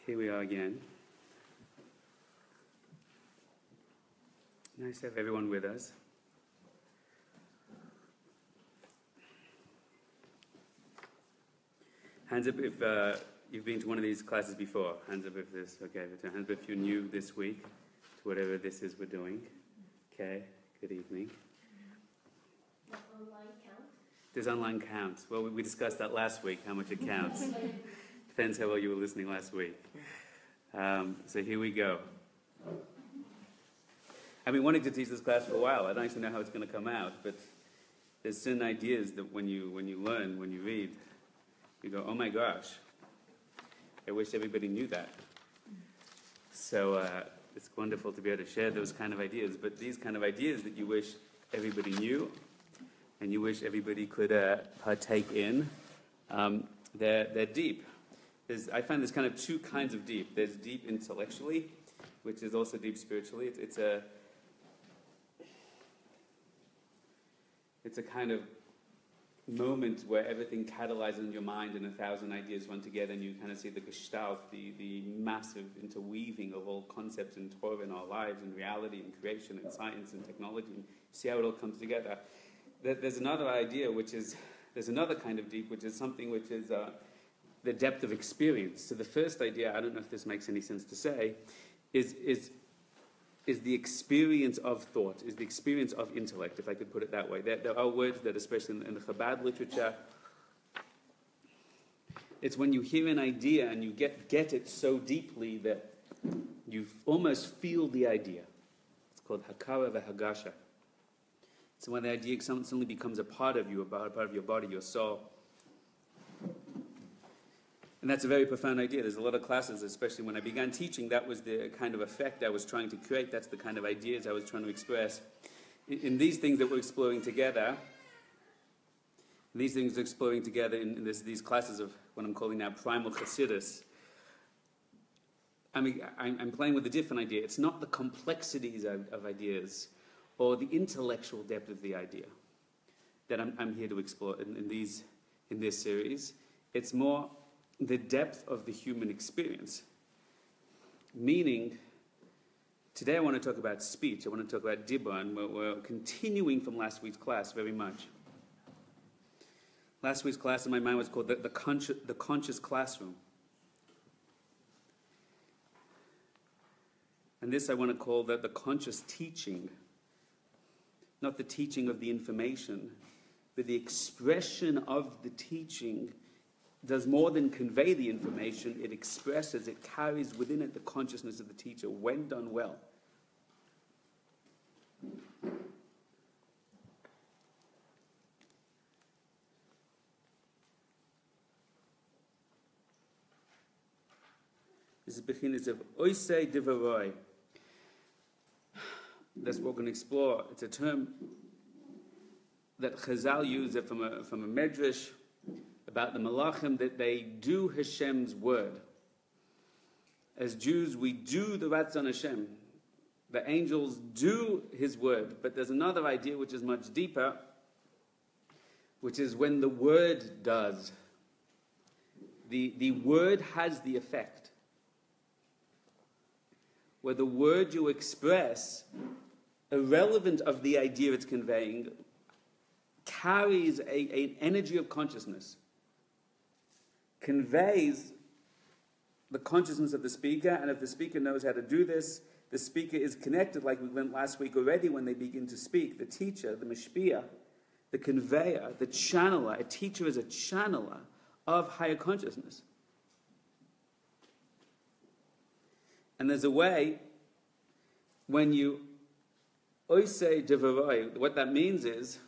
Here we are again. Nice to have everyone with us. Hands up if you've been to one of these classes before. Hands up if this, okay. Hands up if you're new this week to whatever this is we're doing. Okay, good evening. Does online count? Does online count? Well, we discussed that last week, how much it counts. Depends how well you were listening last week. So here we go. I've been wanting to teach this class for a while. I don't actually know how it's going to come out, but there's certain ideas that when you learn, when you read, you go, oh my gosh, I wish everybody knew that. So it's wonderful to be able to share those kind of ideas, but these kind of ideas that you wish everybody knew and you wish everybody could partake in, they're deep. I find there's kind of two kinds of deep. There's deep intellectually, which is also deep spiritually. It's a kind of moment where everything catalyzes in your mind and 1,000 ideas run together, and you kind of see the gestalt, the massive interweaving of all concepts in Torah in our lives, and reality, and creation, and science, and technology, and see how it all comes together. There's another idea, there's another kind of deep, which is something which is the depth of experience. So the first idea, I don't know if this makes any sense to say, is the experience of thought, is the experience of intellect, if I could put it that way. There are words that, especially in the Chabad literature, it's when you hear an idea and you get it so deeply that you almost feel the idea. It's called Hakara v'Hagasha. So when the idea suddenly becomes a part of you, a part of your body, your soul. And that's a very profound idea. There's a lot of classes, especially when I began teaching, that was the kind of effect I was trying to create. That's the kind of ideas I was trying to express. In these things that we're exploring together, in these classes of what I'm calling now Primal Chassidus, I'm playing with a different idea. It's not the complexities of ideas or the intellectual depth of the idea that I'm here to explore in this series. It's more the depth of the human experience. Meaning, today I want to talk about speech. I want to talk about dibur, and we're continuing from last week's class very much. Last week's class in my mind was called the conscious classroom. And this I want to call the conscious teaching. Not the teaching of the information, but the expression of the teaching does more than convey the information. It expresses, it carries within it the consciousness of the teacher when done well. This is beginnings of Oisei Divaroi. That's what we're going to explore. It's a term that Chazal used from a medrash about the Malachim, that they do Hashem's word. As Jews, we do the Ratzon Hashem. The angels do His word. But there's another idea which is much deeper, which is when the word does. The word has the effect. Where the word you express, irrelevant of the idea it's conveying, carries an energy of consciousness, conveys the consciousness of the speaker, and if the speaker knows how to do this, the speaker is connected, like we learned last week already, when they begin to speak. The teacher, the mashpia, the conveyor, the channeler. A teacher is a channeler of higher consciousness. And there's a way, when you oisei devaroi, what that means is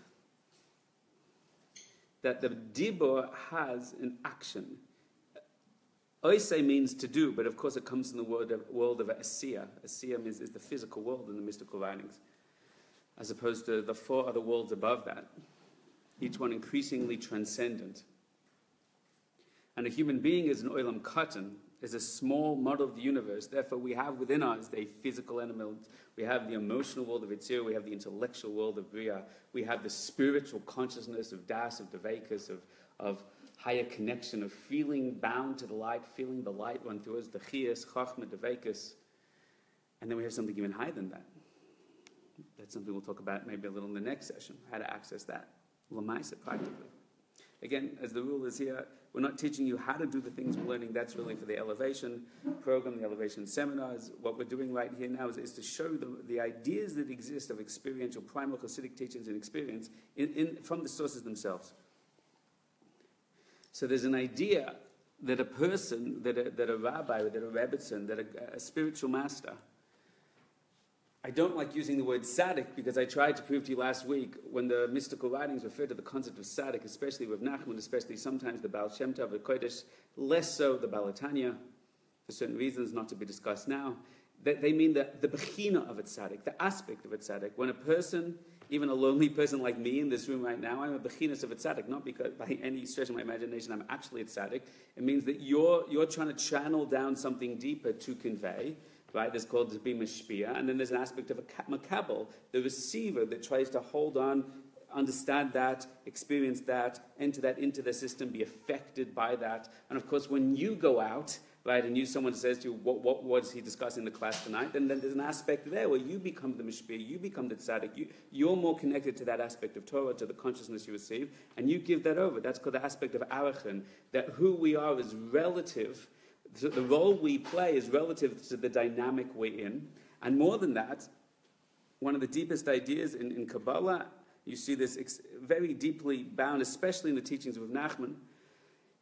that the dibur has an action. Oisei means to do, but of course it comes from the world of asiya. Asiya is the physical world in the mystical writings, as opposed to the four other worlds above that, each one increasingly transcendent. And a human being is an olam katan, is a small model of the universe. Therefore, we have within us a physical element. We have the emotional world of Yitzir. We have the intellectual world of Bria. We have the spiritual consciousness of Das, of Devekas, of higher connection of feeling bound to the light, feeling the light run through us, the chiyas, chachma, devekis. And then we have something even higher than that. That's something we'll talk about maybe a little in the next session, how to access that, l'maisa, practically. Again, as the rule is here, we're not teaching you how to do the things we're learning. That's really for the elevation program, the elevation seminars. What we're doing right here now is to show the ideas that exist of experiential, primal Hasidic teachings and experience from the sources themselves. So there's an idea that a person, that a rabbi, that a rebbitzin, that a spiritual master. I don't like using the word tzaddik because I tried to prove to you last week when the mystical writings refer to the concept of tzaddik, especially with Nachman, especially sometimes the Baal Shem Tov, the Kodesh, less so the Baal Tanya, for certain reasons not to be discussed now, that they mean the bechina of a tzaddik, the aspect of a tzaddik. When a person, even a lonely person like me in this room right now, I'm a bechinas of a tzaddik, not because by any stretch of my imagination I'm actually a tzaddik. It means that you're trying to channel down something deeper to convey. Right, there's called to be mashpia, and then there's an aspect of a makabel, the receiver that tries to hold on, understand that, experience that, enter that into the system, be affected by that. And of course, when you go out, right, and someone says to you, what was he discussing in the class tonight? Then there's an aspect there where you become the mashpia, you become the tzaddik, you're more connected to that aspect of Torah, to the consciousness you receive, and you give that over. That's called the aspect of arachin, that who we are is relative. So the role we play is relative to the dynamic we're in. And more than that, one of the deepest ideas in Kabbalah, you see this very deeply bound, especially in the teachings of Nachman,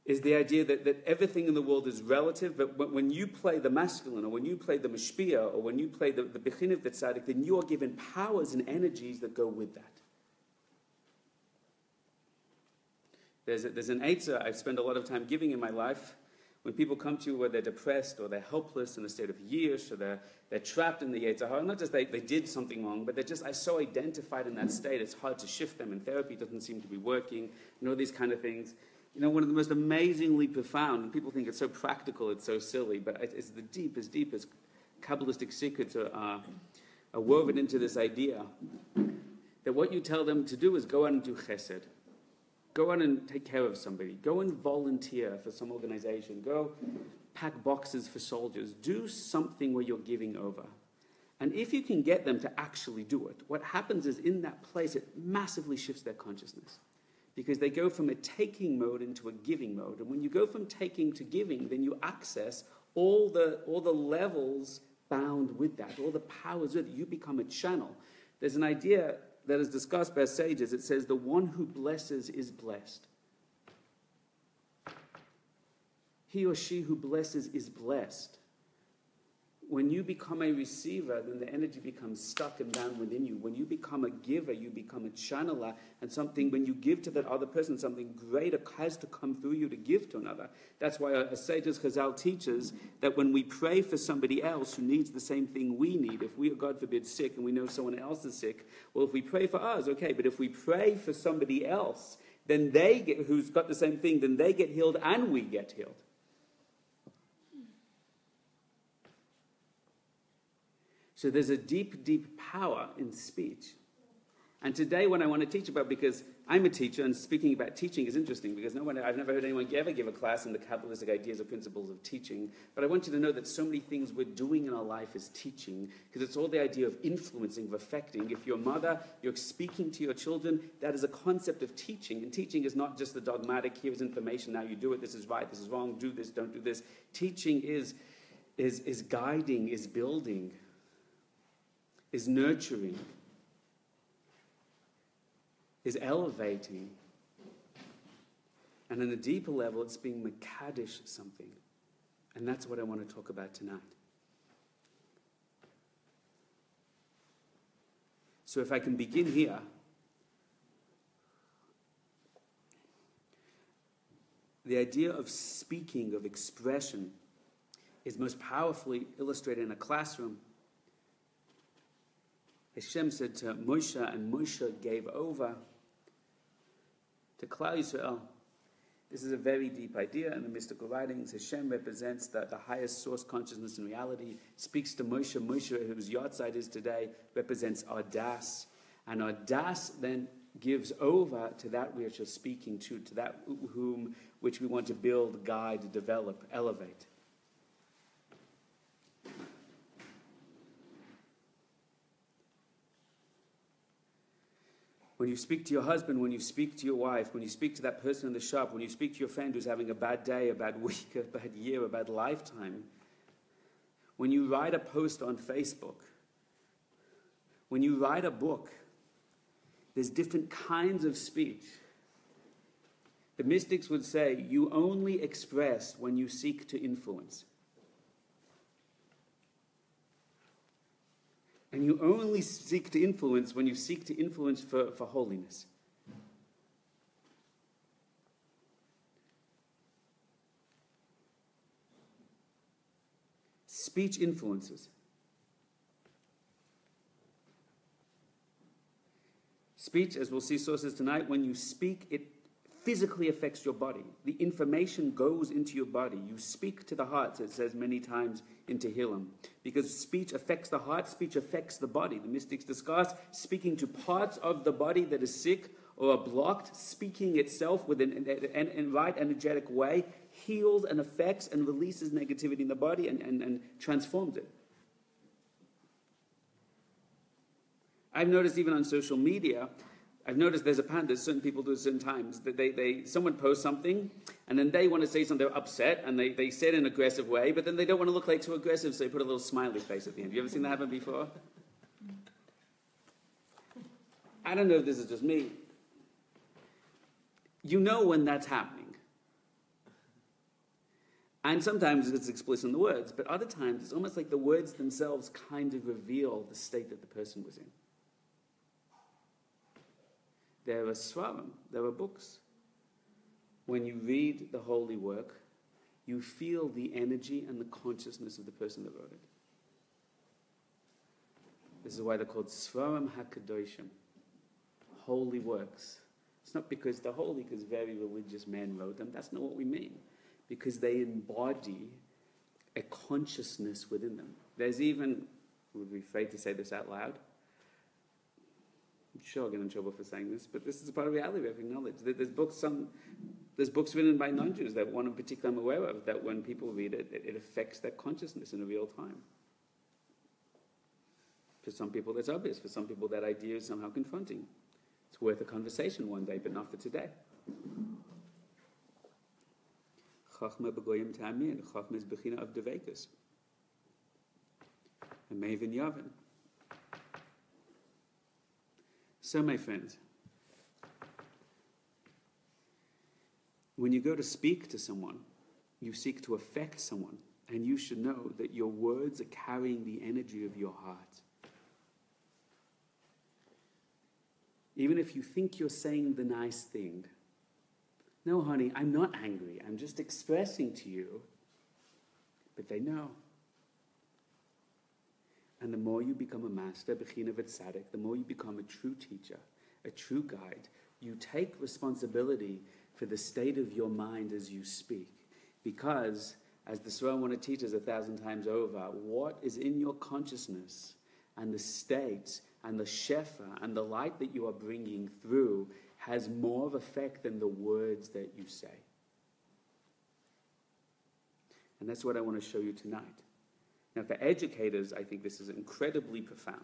is the idea that everything in the world is relative, but when you play the masculine, or when you play the mashpia, or when you play the bechin of the tzaddik, then you are given powers and energies that go with that. There's an eitzah I've spent a lot of time giving in my life. When people come to you where they're depressed or they're helpless in a state of yish or they're trapped in the Yetzer Hara, not just they did something wrong, but they're just so identified in that state, it's hard to shift them, and therapy doesn't seem to be working, these kind of things. One of the most amazingly profound, and people think it's so practical, it's so silly, but it's the deepest Kabbalistic secrets are woven into this idea that what you tell them to do is go out and do chesed. Go out and take care of somebody. Go and volunteer for some organization. Go pack boxes for soldiers. Do something where you're giving over. And if you can get them to actually do it, what happens is in that place, it massively shifts their consciousness. Because they go from a taking mode into a giving mode. And when you go from taking to giving, then you access all the levels bound with that, all the powers with it. You become a channel. There's an idea that is discussed by sages. It says, the one who blesses is blessed. He or she who blesses is blessed. When you become a receiver, then the energy becomes stuck and bound within you. When you become a giver, you become a channeler, and when you give to that other person, something greater has to come through you to give to another. That's why a sages Chazal teaches that when we pray for somebody else who needs the same thing we need, if we are, God forbid, sick and we know someone else is sick, well, if we pray for us, okay, but if we pray for somebody else, then who's got the same thing, then they get healed and we get healed. So there's a deep power in speech. And today what I want to teach about, because I'm a teacher, and speaking about teaching is interesting, because I've never heard anyone ever give a class on the Kabbalistic ideas or principles of teaching, but I want you to know that so many things we're doing in our life is teaching, because it's all the idea of influencing, of affecting. If you're a mother, you're speaking to your children, that is a concept of teaching, and teaching is not just the dogmatic, here's information, now you do it, this is right, this is wrong, do this, don't do this. Teaching is guiding, is building, is nurturing, is elevating. And on a deeper level, it's being Makadish something. And that's what I want to talk about tonight. So if I can begin here, the idea of speaking, of expression, is most powerfully illustrated in a classroom. Hashem said to Moshe, and Moshe gave over to Klal Yisrael. This is a very deep idea in the mystical writings. Hashem represents the highest source consciousness in reality, speaks to Moshe. Moshe, whose yahrzeit is today, represents our das. And our das then gives over to that which we're speaking to that which we want to build, guide, develop, elevate. When you speak to your husband, when you speak to your wife, when you speak to that person in the shop, when you speak to your friend who's having a bad day, a bad week, a bad year, a bad lifetime, when you write a post on Facebook, when you write a book, there's different kinds of speech. The mystics would say you only express when you seek to influence. And you only seek to influence when you seek to influence for holiness. Speech influences. Speech, as we'll see sources tonight, when you speak, it physically affects your body. The information goes into your body. You speak to the heart, it says many times in Tehillim. Because speech affects the heart, speech affects the body. The mystics discuss speaking to parts of the body that is sick or are blocked, speaking itself with an right energetic way, heals and affects and releases negativity in the body and transforms it. I've noticed even on social media, I've noticed there's a pattern that certain people do at certain times. That someone posts something, and then they want to say something, they're upset, and they say it in an aggressive way, but then they don't want to look like too aggressive, so they put a little smiley face at the end. Have you ever seen that happen before? I don't know if this is just me. You know when that's happening. And sometimes it's explicit in the words, but other times it's almost like the words themselves kind of reveal the state that the person was in. There are svarim, there are books. When you read the holy work, you feel the energy and the consciousness of the person that wrote it. This is why they're called svarim hakadoshim, holy works. It's not because they're holy, because very religious men wrote them. That's not what we mean. Because they embody a consciousness within them. There's even, would be afraid to say this out loud, I'm sure I'll get in trouble for saying this, but this is a part of reality we have to acknowledge. There's books written by non-Jews, that one in particular I'm aware of, that when people read it, it affects their consciousness in a real time. For some people that's obvious, for some people that idea is somehow confronting. It's worth a conversation one day, but not for today. Chachma b'goyim ta'amin, Chachma is bechina of devekus. And mevin yavin. So, my friends, when you go to speak to someone, you seek to affect someone, and you should know that your words are carrying the energy of your heart. Even if you think you're saying the nice thing, no, honey, I'm not angry. I'm just expressing to you. But they know. And the more you become a master, bechina v'tzadik, the more you become a true teacher, a true guide, you take responsibility for the state of your mind as you speak. Because, as the Swarm want to teach us 1,000 times over, what is in your consciousness and the state and the shefa and the light that you are bringing through has more of effect than the words that you say. And that's what I want to show you tonight. Now, for educators, I think this is incredibly profound.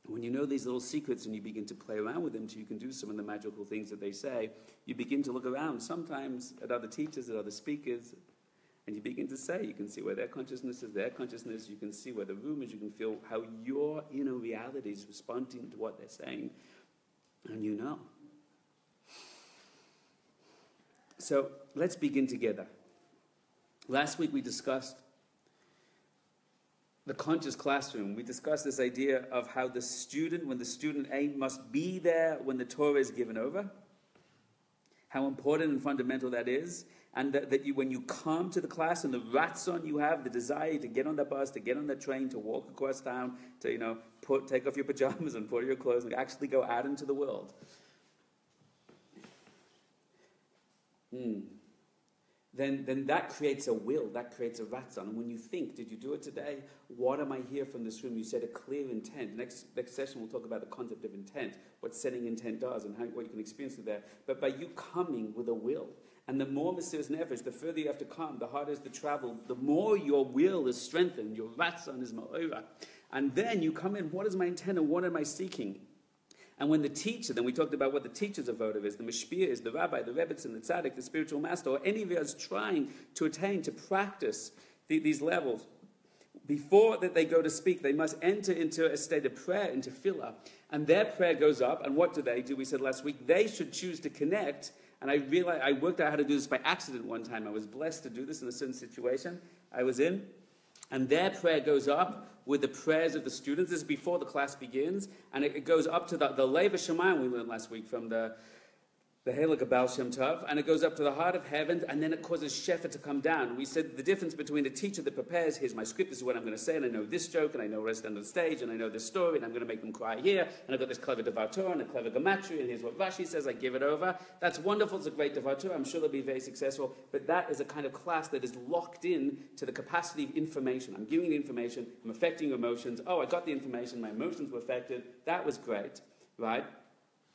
When you know these little secrets and you begin to play around with them so you can do some of the magical things that they say, you begin to look around, sometimes at other teachers, at other speakers, and you begin to say, you can see where their consciousness is, their consciousness, you can see where the room is, you can feel how your inner reality is responding to what they're saying, and you know. So, let's begin together. Last week we discussed the conscious classroom. We discussed this idea of how the student, when the student A must be there when the Torah is given over, how important and fundamental that is, and that you, when you come to the class and the ratzon you have, the desire to get on that bus, to get on that train, to walk across town, to take off your pajamas and put on your clothes and actually go out into the world. then that creates a will, that creates a ratzon. And when you think, did you do it today? What am I here from this room? You said a clear intent. Next session we'll talk about the concept of intent, what setting intent does and what you can experience through there. But by you coming with a will, and the more Mesiras Nefesh, the further you have to come, the harder is the travel, the more your will is strengthened, your ratzon is ma'ora. And then you come in, what is my intent and what am I seeking? And when the teacher, then we talked about what the teacher's avodav is, the mashpia is, the rabbi, the rebbetzin, the tzaddik, the spiritual master, or any of us trying to attain, to practice these levels. Before that they go to speak, they must enter into a state of prayer, into tefillah. And their prayer goes up, and what do? We said last week, they should choose to connect. And I realized, I worked out how to do this by accident one time. I was blessed to do this in a certain situation I was in. And their prayer goes up with the prayers of the students. This is before the class begins. And it goes up to the Lev Shemayim we learned last week from the Halakha Baal Shem Tov, and it goes up to the heart of heaven, and then it causes Shefa to come down. We said the difference between a teacher that prepares, here's my script, this is what I'm going to say, and I know this joke, and I know the rest on the stage, and I know this story, and I'm going to make them cry here, and I've got this clever Devar Torah and a clever Gematria, and here's what Rashi says, I give it over. That's wonderful, it's a great Devar Torah, I'm sure they'll be very successful, but that is a kind of class that is locked in to the capacity of information. I'm giving the information, I'm affecting your emotions, oh, I got the information, my emotions were affected, that was great, right?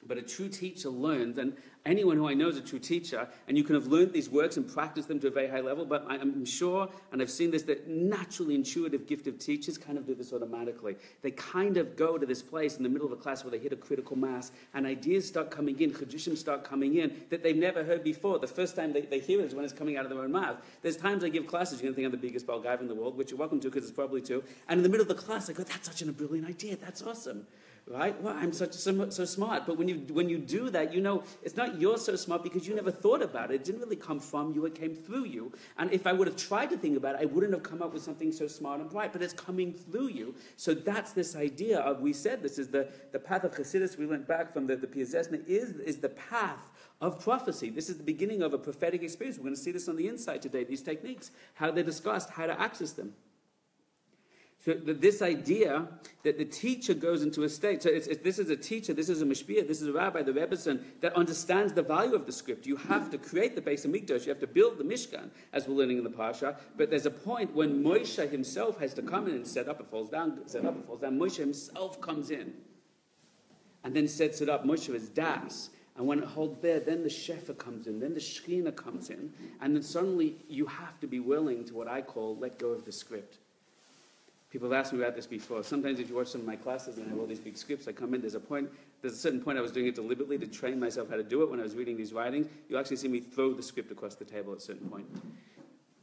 But a true teacher learns, and anyone who I know is a true teacher, and you can have learned these works and practiced them to a very high level, but I'm sure, and I've seen this, that naturally intuitive, gifted teachers kind of do this automatically. They kind of go to this place in the middle of a class where they hit a critical mass, and ideas start coming in, chedushim start coming in, that they've never heard before. The first time they hear it is when it's coming out of their own mouth. There's times I give classes, you're going to think I'm the biggest ball guy in the world, which you're welcome to, because it's probably true, and in the middle of the class I go, that's such a brilliant idea, that's awesome. Right? Well, I'm so smart. But when you do that, you know, it's not you're so smart because you never thought about it. It didn't really come from you. It came through you. And if I would have tried to think about it, I wouldn't have come up with something so smart and bright. But it's coming through you. So that's this idea of, we said this is the path of Chassidus. We went back from the Piaseczna is the path of prophecy. This is the beginning of a prophetic experience. We're going to see this on the inside today, these techniques, how they're discussed, how to access them. So this idea that the teacher goes into a state, so this is a teacher, this is a mashpia, this is a rabbi, the rebbetzin, that understands the value of the script. You have to create the base of Mikdash, you have to build the Mishkan, as we're learning in the Parsha, but there's a point when Moshe himself has to come in and set up, it falls down, Moshe himself comes in, and then sets it up. Moshe is das. And when it holds there, then the Shefa comes in, then the Shekhinah comes in, and then suddenly you have to be willing to what I call let go of the script. People have asked me about this before. Sometimes if you watch some of my classes and I have all these big scripts, I come in, there's a certain point I was doing it deliberately to train myself how to do it when I was reading these writings. You actually see me throw the script across the table at a certain point.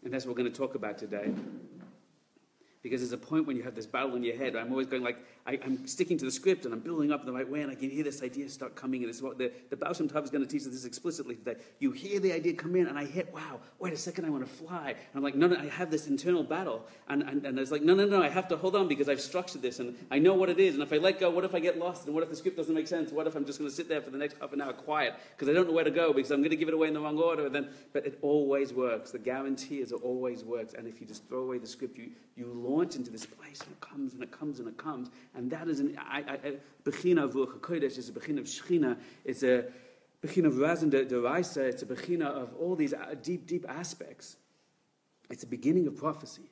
And that's what we're going to talk about today. Because there's a point when you have this battle in your head. I'm always going like, I'm sticking to the script and I'm building up in the right way and I can hear this idea start coming in. It's what the Baal Shem Tov is going to teach us this explicitly today. You hear the idea come in and I hit, wow, wait a second, I want to fly. And I'm like, no, I have this internal battle. And it's like, no, I have to hold on because I've structured this and I know what it is. And if I let go, what if I get lost? And what if the script doesn't make sense? What if I'm just going to sit there for the next half an hour quiet because I don't know where to go because I'm going to give it away in the wrong order. But it always works. The guarantee is it always works. And if you just throw away the script, you launch into this place and it comes and it comes and it comes. And that is Bechina of Ruach HaKodesh, it's a Bechina of Shechina, it's a Bechina of Razan Deraisa, it's a Bechina of all these deep aspects. It's the beginning of prophecy.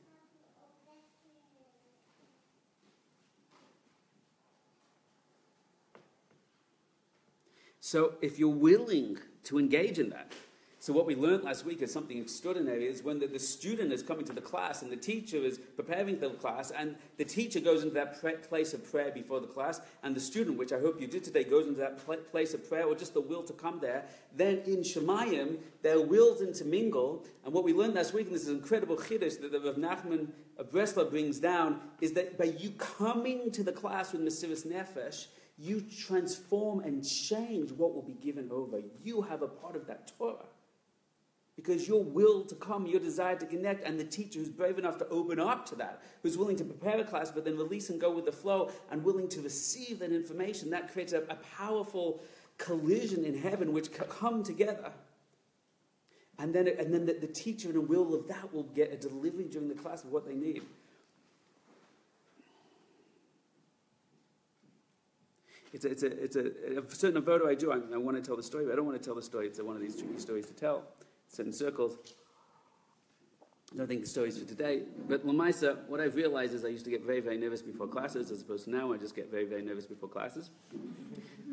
So if you're willing to engage in that, so what we learned last week is something extraordinary, is when the student is coming to the class and the teacher is preparing for the class and the teacher goes into that place of prayer before the class and the student, which I hope you did today, goes into that place of prayer or just the will to come there, then in Shemayim, their wills intermingle. And what we learned last week, and this is incredible chiddush that the Rav Nachman of Breslau brings down, is that by you coming to the class with Mesiras Nefesh, you transform and change what will be given over. You have a part of that Torah. Because your will to come, your desire to connect, and the teacher who's brave enough to open up to that, who's willing to prepare a class but then release and go with the flow, and willing to receive that information, that creates a powerful collision in heaven which come together. And then the teacher and the will of that will get a delivery during the class of what they need. It's a certain avoda I do. I want to tell the story, but I don't want to tell the story. It's one of these tricky stories to tell. Certain circles. I don't think the story's for today. But Lamaisa, what I've realized is I used to get very, very nervous before classes, as opposed to now I just get very, very nervous before classes.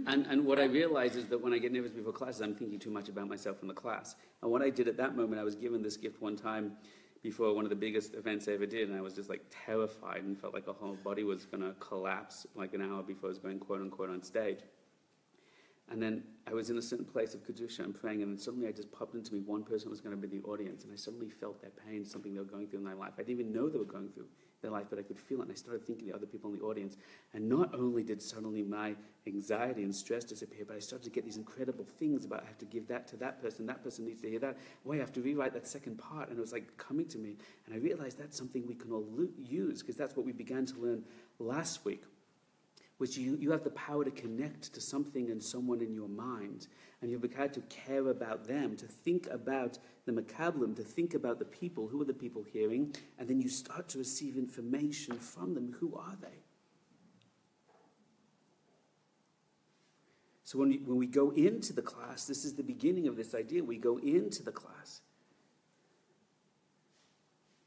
And what I realized is that when I get nervous before classes, I'm thinking too much about myself in the class. And what I did at that moment, I was given this gift one time before one of the biggest events I ever did, and I was just like terrified and felt like the whole body was going to collapse like an hour before I was going quote unquote on stage. And then I was in a certain place of Kedusha and praying, and then suddenly I just popped into me one person was going to be the audience, and I suddenly felt their pain, something they were going through in their life. I didn't even know they were going through their life, but I could feel it, and I started thinking the other people in the audience. And not only did suddenly my anxiety and stress disappear, but I started to get these incredible things about I have to give that to that person needs to hear that. Wait, I have to rewrite that second part. And it was like coming to me, and I realized that's something we can all use, because that's what we began to learn last week. Which you have the power to connect to something and someone in your mind, and you've begun to care about them, to think about the makablim, to think about the people, who are the people hearing, and then you start to receive information from them. Who are they? So when we go into the class, this is the beginning of this idea. We go into the class.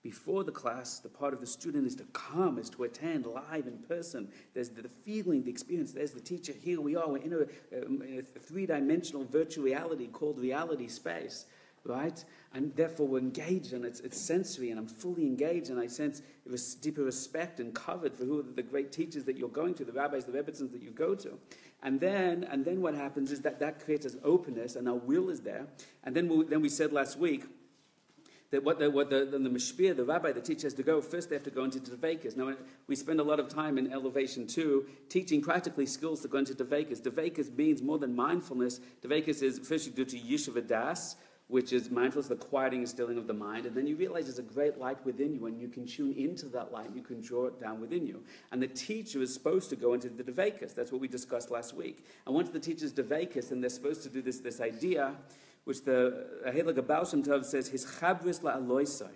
Before the class, the part of the student is to come, is to attend live in person. There's the feeling, the experience. There's the teacher. Here we are. We're in a three-dimensional virtual reality called reality space, right? And therefore we're engaged, and it's sensory, and I'm fully engaged, and I sense deeper respect and covered for who are the great teachers that you're going to, the rabbis, the rebbitzins that you go to. And then what happens is that creates an openness, and our will is there. And then we said last week, that what the mashpia, the rabbi, the teacher has to go, first they have to go into Dvekas. Now, we spend a lot of time in Elevation 2 teaching practically skills to go into Dvekas. Dvekas means more than mindfulness. Dvekas is, first you do to Yishuv Das, which is mindfulness, the quieting and stilling of the mind, and then you realize there's a great light within you, and you can tune into that light, you can draw it down within you. And the teacher is supposed to go into the Dvekas. That's what we discussed last week. And once the teacher's Dvekas, then they're supposed to do this idea, which the Helig Baal Shem Tov says, his chabris la'aloisai.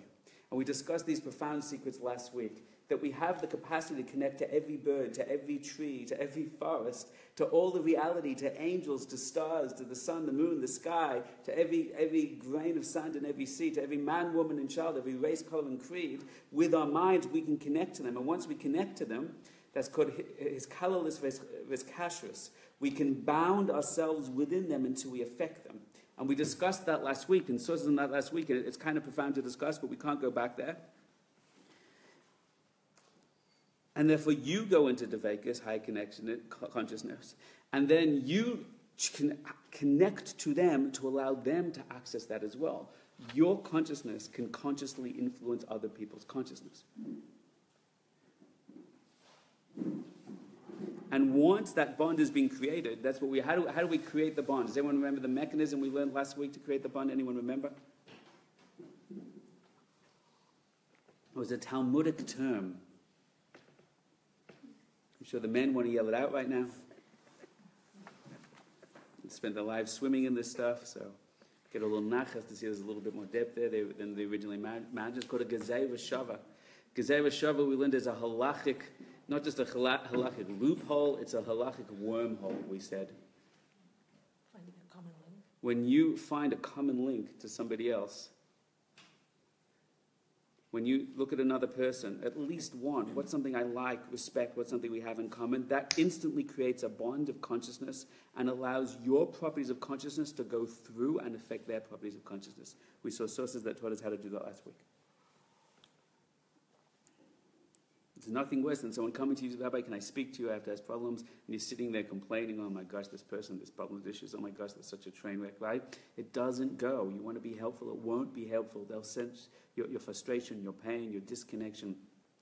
And we discussed these profound secrets last week, that we have the capacity to connect to every bird, to every tree, to every forest, to all the reality, to angels, to stars, to the sun, the moon, the sky, to every grain of sand in every sea, to every man, woman, and child, every race, color, and creed. With our minds, we can connect to them. And once we connect to them, that's called his kalalis ves kashrus. We can bound ourselves within them until we affect them. And we discussed that last week, and sources on that last week, and it's kind of profound to discuss, but we can't go back there. And therefore you go into Dvekas, high connection, consciousness, and then you can connect to them to allow them to access that as well. Your consciousness can consciously influence other people's consciousness. And once that bond has been created, that's what how do we create the bond? Does anyone remember the mechanism we learned last week to create the bond? Anyone remember? It was a Talmudic term. I'm sure the men want to yell it out right now. They spent their lives swimming in this stuff, so get a little nachas to see there's a little bit more depth there than they originally imagined. It's called a gezei v'shava. Gezei v'shava we learned is a halachic, not just a halachic loophole, it's a halachic wormhole, we said. Finding a common link. When you find a common link to somebody else, when you look at another person, at least one, what's something I like, respect, what's something we have in common, that instantly creates a bond of consciousness and allows your properties of consciousness to go through and affect their properties of consciousness. We saw sources that taught us how to do that last week. There's nothing worse than someone coming to you, Rabbi, can I speak to you after has problems? And you're sitting there complaining, oh my gosh, this person, this problem with issues, oh my gosh, that's such a train wreck, right? It doesn't go. You want to be helpful, it won't be helpful. They'll sense your frustration, your pain, your disconnection.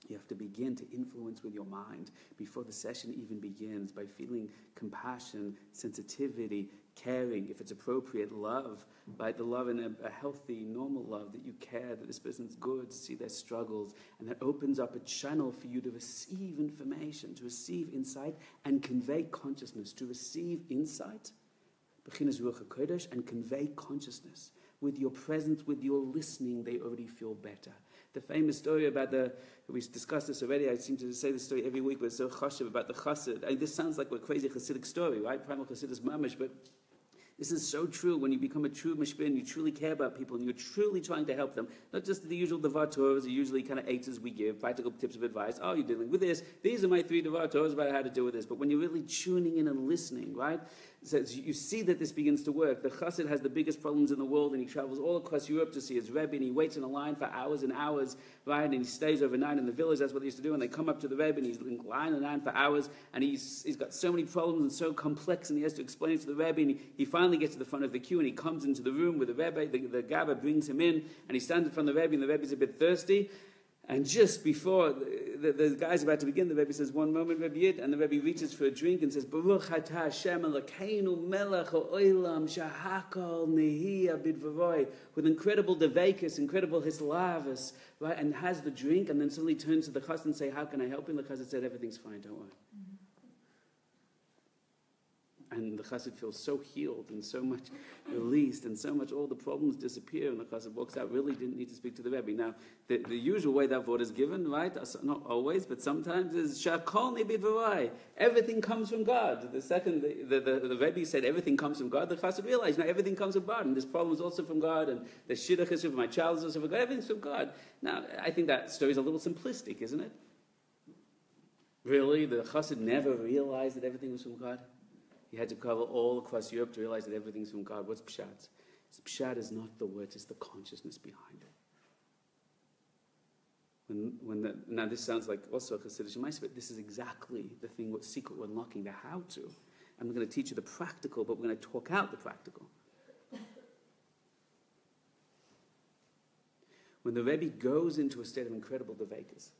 You have to begin to influence with your mind before the session even begins by feeling compassion, sensitivity, caring, if it's appropriate, love, right? The love in a healthy, normal love, that you care, that this person's good, to see their struggles, and that opens up a channel for you to receive information, to receive insight, and convey consciousness, to receive insight, Bechinas Ruach HaKodesh, and convey consciousness. With your presence, with your listening, they already feel better. The famous story about we discussed this already, I seem to say this story every week, but it's so chashuv about the chassid. This sounds like a crazy Chassidic story, right? Primal Chassidus mamish, but This is so true when you become a true mashpia and you truly care about people and you're truly trying to help them. Not just the usual davar Torahs, the usually kind of eights we give, practical tips of advice. Oh, you're dealing with this. These are my 3 davar Torahs about how to deal with this. But when you're really tuning in and listening, right? So you see that this begins to work. The chassid has the biggest problems in the world and he travels all across Europe to see his Rebbe and he waits in a line for hours and hours, right? And he stays overnight in the village. That's what they used to do. And they come up to the Rebbe and he's in line for hours and he's got so many problems and so complex and he has to explain it to the Rebbe and he finally gets to the front of the queue and he comes into the room with the Rebbe. The Gabba brings him in and he stands in front of the Rebbe and the Rebbe's a bit thirsty. And just before the guy's about to begin, the Rebbe says, "One moment, Rebbe Yid," and the Rebbe reaches for a drink and says, "Baruch atah Hashem Elokeinu melech ha'olam shahakol nehiyah bidvaroi," with incredible devekus, incredible hislavus, right? And has the drink, and then suddenly turns to the chassid and say, "How can I help him?" The chassid said, "Everything's fine, don't worry." And the chassid feels so healed and so much released and so much all the problems disappear and the chassid walks out, really didn't need to speak to the Rebbe. Now, the usual way that word is given, right, not always, but sometimes is Shakol Nibidvarai. Everything comes from God. The second, the Rebbe said everything comes from God, the chassid realized, now everything comes from God and this problem is also from God and the shidduch is from my child is also from God, everything's from God. Now, I think that story is a little simplistic, isn't it? Really? The chassid never realized that everything was from God? He had to travel all across Europe to realize that everything's from God. What's pshat? Pshat is not the words, it's the consciousness behind it. Now this sounds like also a Chassidish Maaseh, but this is exactly the thing, what secret we're unlocking, the how to. I'm going to teach you the practical, but we're going to talk out the practical. When the Rebbe goes into a state of incredible devekas,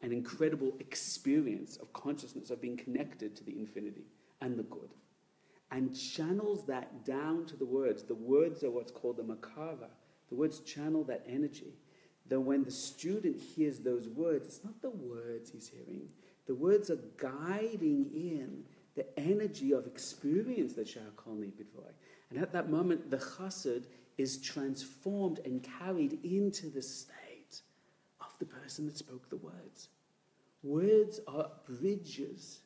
an incredible experience of consciousness, of being connected to the infinity and the good, and channels that down to the words. The words are what's called the makara. The words channel that energy. That when the student hears those words, it's not the words he's hearing. The words are guiding in the energy of experience that Sha'akol B'Dvorei. And at that moment, the chassid is transformed and carried into the state of the person that spoke the words. Words are bridges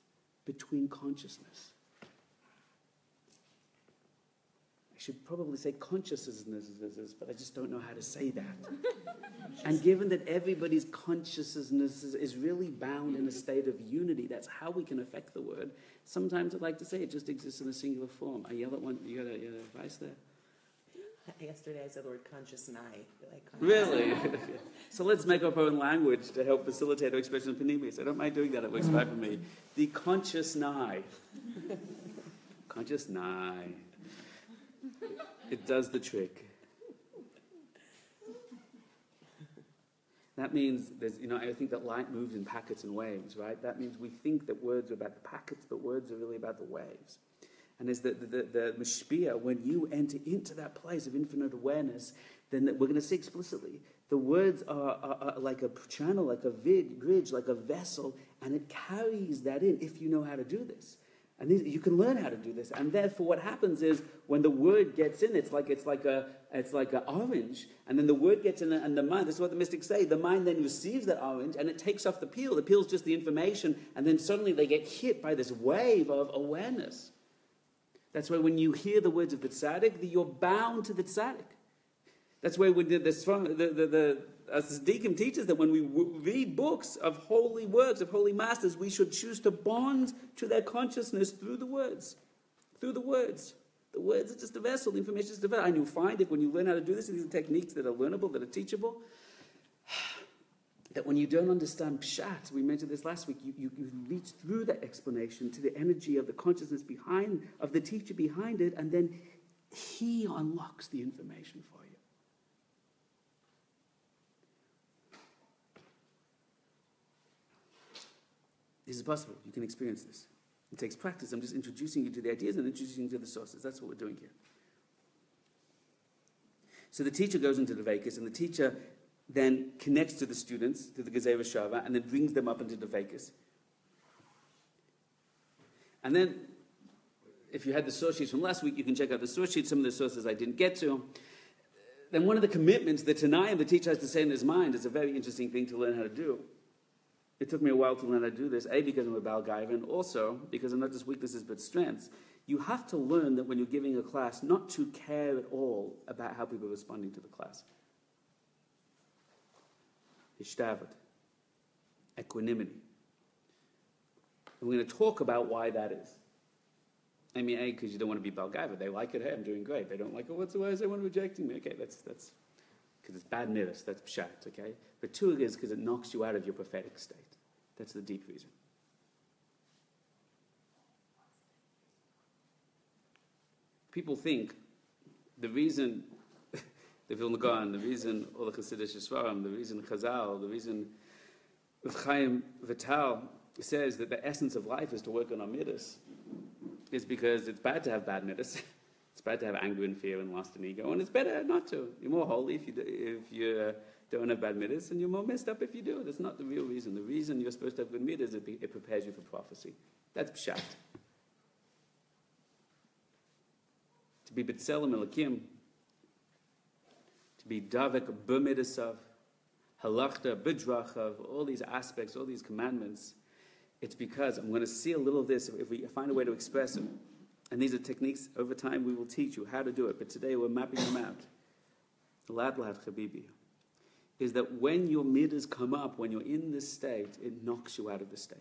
between consciousness. I should probably say consciousness, but I just don't know how to say that. And given that everybody's consciousness is really bound in a state of unity, that's how we can affect the word. Sometimes I'd like to say it just exists in a singular form. I yell at one, you got advice there? Yesterday I said the word conscious nai. Really? So let's make up our own language to help facilitate our expression of panemius. I don't mind doing that, it works fine for me. The conscious nai. Conscious nai. It does the trick. That means I think that light moves in packets and waves, right? That means we think that words are about the packets, but words are really about the waves. And as the mashpia, when you enter into that place of infinite awareness, then we're going to say explicitly, the words are like a channel, like a bridge, like a vessel, and it carries that in if you know how to do this. And you can learn how to do this. And therefore what happens is when the word gets in, it's like an orange, and then the word gets in and the mind, this is what the mystics say, the mind then receives that orange and it takes off the peel. The peel's just the information, and then suddenly they get hit by this wave of awareness. That's why when you hear the words of the tzaddik, you're bound to the tzaddik. That's why when the Tzaddikim teaches that when we read books of holy works, of holy masters, we should choose to bond to their consciousness through the words. Through the words. The words are just a vessel, the information is developed. And you'll find it when you learn how to do this, these are techniques that are learnable, that are teachable, that when you don't understand pshat, we mentioned this last week, you reach through that explanation to the energy of the consciousness behind, of the teacher behind it, and then he unlocks the information for you. This is possible. You can experience this. It takes practice. I'm just introducing you to the ideas and introducing you to the sources. That's what we're doing here. So the teacher goes into the Vekas, and the teacher then connects to the students, to the Gezerah Shava, and then brings them up into the Vekas. And then, if you had the source sheets from last week, you can check out the source sheets, some of the sources I didn't get to. Then one of the commitments, the Tanayim, the teacher has to say in his mind, is a very interesting thing to learn how to do. It took me a while to learn how to do this, A, because I'm a Baal Gaiva, and also because I'm not just weaknesses but strengths. You have to learn that when you're giving a class, not to care at all about how people are responding to the class. Hishtavat. Equanimity. And we're going to talk about why that is. I mean, A, because you don't want to be Balgaiva. They like it, hey, I'm doing great. They don't like it, why is everyone rejecting me? Okay, that's because it's bad midas, that's pshat, okay? But two, it is because it knocks you out of your prophetic state. That's the deep reason. People think the reason the Vilna Gaon, the reason all the Chassidus Yisvarim, the reason Chazal, the reason Chaim Vital says that the essence of life is to work on our midas is because it's bad to have bad midas. It's bad to have anger and fear and lust and ego, and it's better not to. You're more holy if you don't have bad midas, and you're more messed up if you do. That's not the real reason. The reason you're supposed to have good midas is it prepares you for prophecy. That's pshat. To be B'Tselem Elokim, to be Davek B'Midasav, Halachta B'Drachav, all these aspects, all these commandments, it's because I'm going to see a little of this if we find a way to express it. And these are techniques, over time we will teach you how to do it, but today we're mapping them out. Lad Habibi is that when your midas come up, when you're in this state, it knocks you out of the state.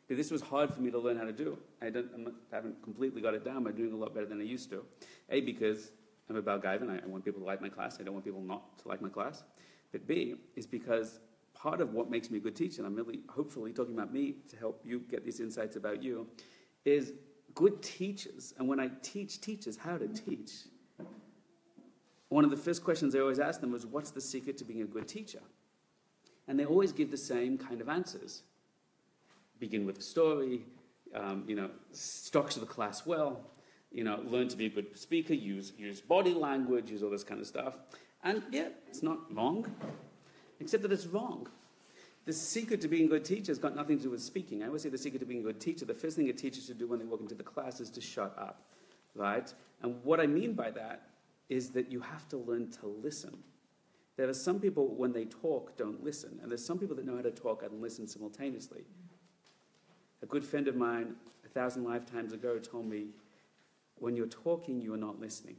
This was hard for me to learn how to do. I haven't completely got it down. I'm doing a lot better than I used to. A, because I'm a Balgaiva and I want people to like my class. I don't want people not to like my class. But B, is because part of what makes me a good teacher, and I'm really hopefully talking about me to help you get these insights about you, is good teachers. And when I teach teachers how to teach, one of the first questions I always ask them was, what's the secret to being a good teacher? And they always give the same kind of answers. Begin with a story, structure the class well, learn to be a good speaker, use body language, use all this kind of stuff. And yeah, it's not wrong, except that it's wrong. The secret to being a good teacher has got nothing to do with speaking. I always say the secret to being a good teacher, the first thing a teacher should do when they walk into the class is to shut up, right? And what I mean by that is that you have to learn to listen. There are some people, when they talk, don't listen. And there's some people that know how to talk and listen simultaneously. A good friend of mine, 1,000 lifetimes ago, told me, when you're talking, you are not listening.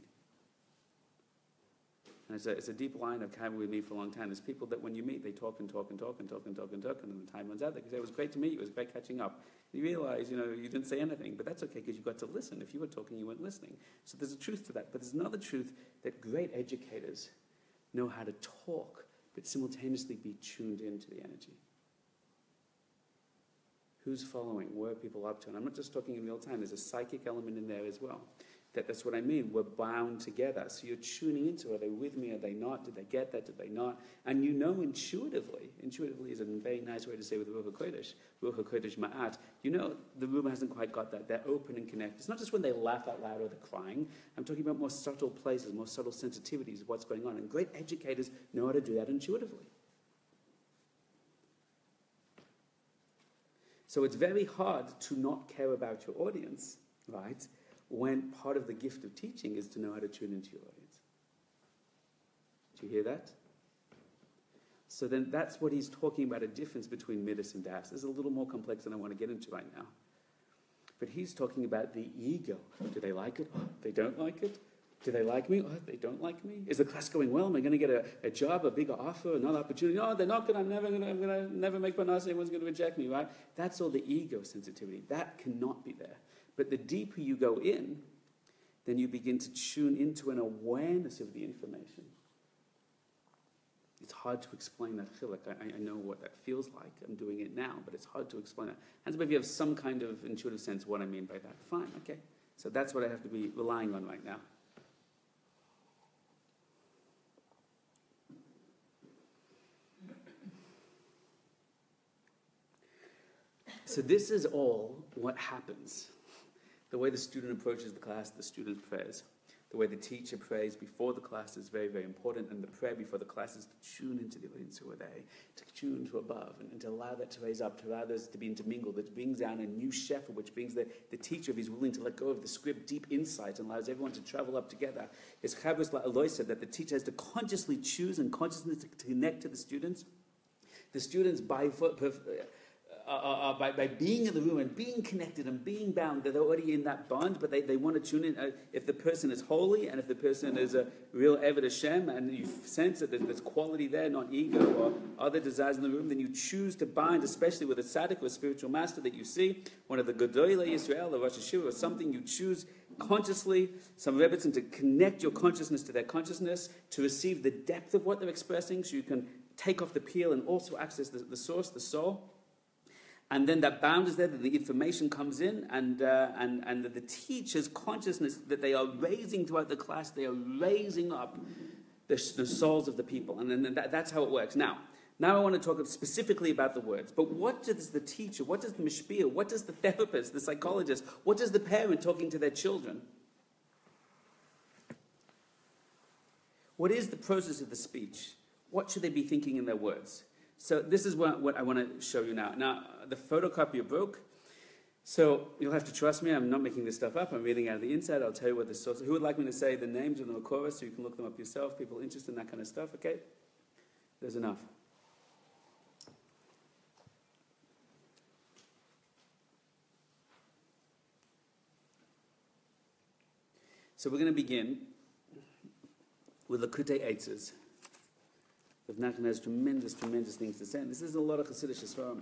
And it's a deep line of carried with me for a long time. There's people that when you meet, they talk and talk and talk and talk and talk and talk, and then the time runs out. They say, it was great to meet you, it was great catching up. You realize, you didn't say anything, but that's okay because you got to listen. If you were talking, you weren't listening. So there's a truth to that. But there's another truth that great educators know how to talk, but simultaneously be tuned into the energy. Who's following? Where are people up to? And I'm not just talking in real time. There's a psychic element in there as well. That's what I mean. We're bound together. So you're tuning into, are they with me? Are they not? Did they get that? Did they not? And intuitively. Intuitively is a very nice way to say with Ruach HaKodesh Ma'at. The room hasn't quite got that. They're open and connected. It's not just when they laugh out loud or they're crying. I'm talking about more subtle places, more subtle sensitivities of what's going on. And great educators know how to do that intuitively. So it's very hard to not care about your audience, right? When part of the gift of teaching is to know how to tune into your audience. Do you hear that? So then that's what he's talking about, a difference between midas and das. This is a little more complex than I want to get into right now. But he's talking about the ego. Do they like it? Oh, they don't like it? Do they like me? Oh, they don't like me? Is the class going well? Am I going to get a job, a bigger offer, another opportunity? No, they're not good. I'm going to never make panas. Everyone's going to reject me, right? That's all the ego sensitivity. That cannot be there. But the deeper you go in, then you begin to tune into an awareness of the information. It's hard to explain that chiluk. I know what that feels like. I'm doing it now, but it's hard to explain it. Hands up if you have some kind of intuitive sense of what I mean by that. Fine, okay. So that's what I have to be relying on right now. So this is all what happens. The way the student approaches the class, the student prays. The way the teacher prays before the class is very, very important. And the prayer before the class is to tune into the audience who are there, to tune to above, and to allow that to raise up, to allow those to be intermingled, that brings down a new shefa, which brings the teacher, if he's willing to let go of the script, deep insight, and allows everyone to travel up together. It's Chavos La'aloi said that the teacher has to consciously choose and consciously to connect to the students. The students, by by being in the room and being connected and being bound, they're already in that bond, but they want to tune in. If the person is holy and if the person is a real Eved Hashem and you sense that there's quality there, not ego or other desires in the room, then you choose to bind, especially with a tzaddik or a spiritual master that you see, one of the Gedolei Yisrael or Rosh Hashiva or something, you choose consciously, some Rebbetzin, to connect your consciousness to their consciousness, to receive the depth of what they're expressing so you can take off the peel and also access the source, the soul. And then that bound is there, that the information comes in, and the teacher's consciousness that they are raising throughout the class, they are raising up the souls of the people. And then that's how it works. Now I want to talk specifically about the words. But what does the teacher, what does the mishpia, what does the therapist, the psychologist, what does the parent talking to their children? What is the process of the speech? What should they be thinking in their words? So this is what I want to show you now. Now, the photocopier broke, so you'll have to trust me. I'm not making this stuff up. I'm reading out of the inside. I'll tell you what the source is. Who would like me to say the names of the Makoros so you can look them up yourself? People interested in that kind of stuff, okay? There's enough. So we're going to begin with Lakutei Eitzes. Rav Nachman has tremendous things to say. And this is a lot of Chassidus Svarim.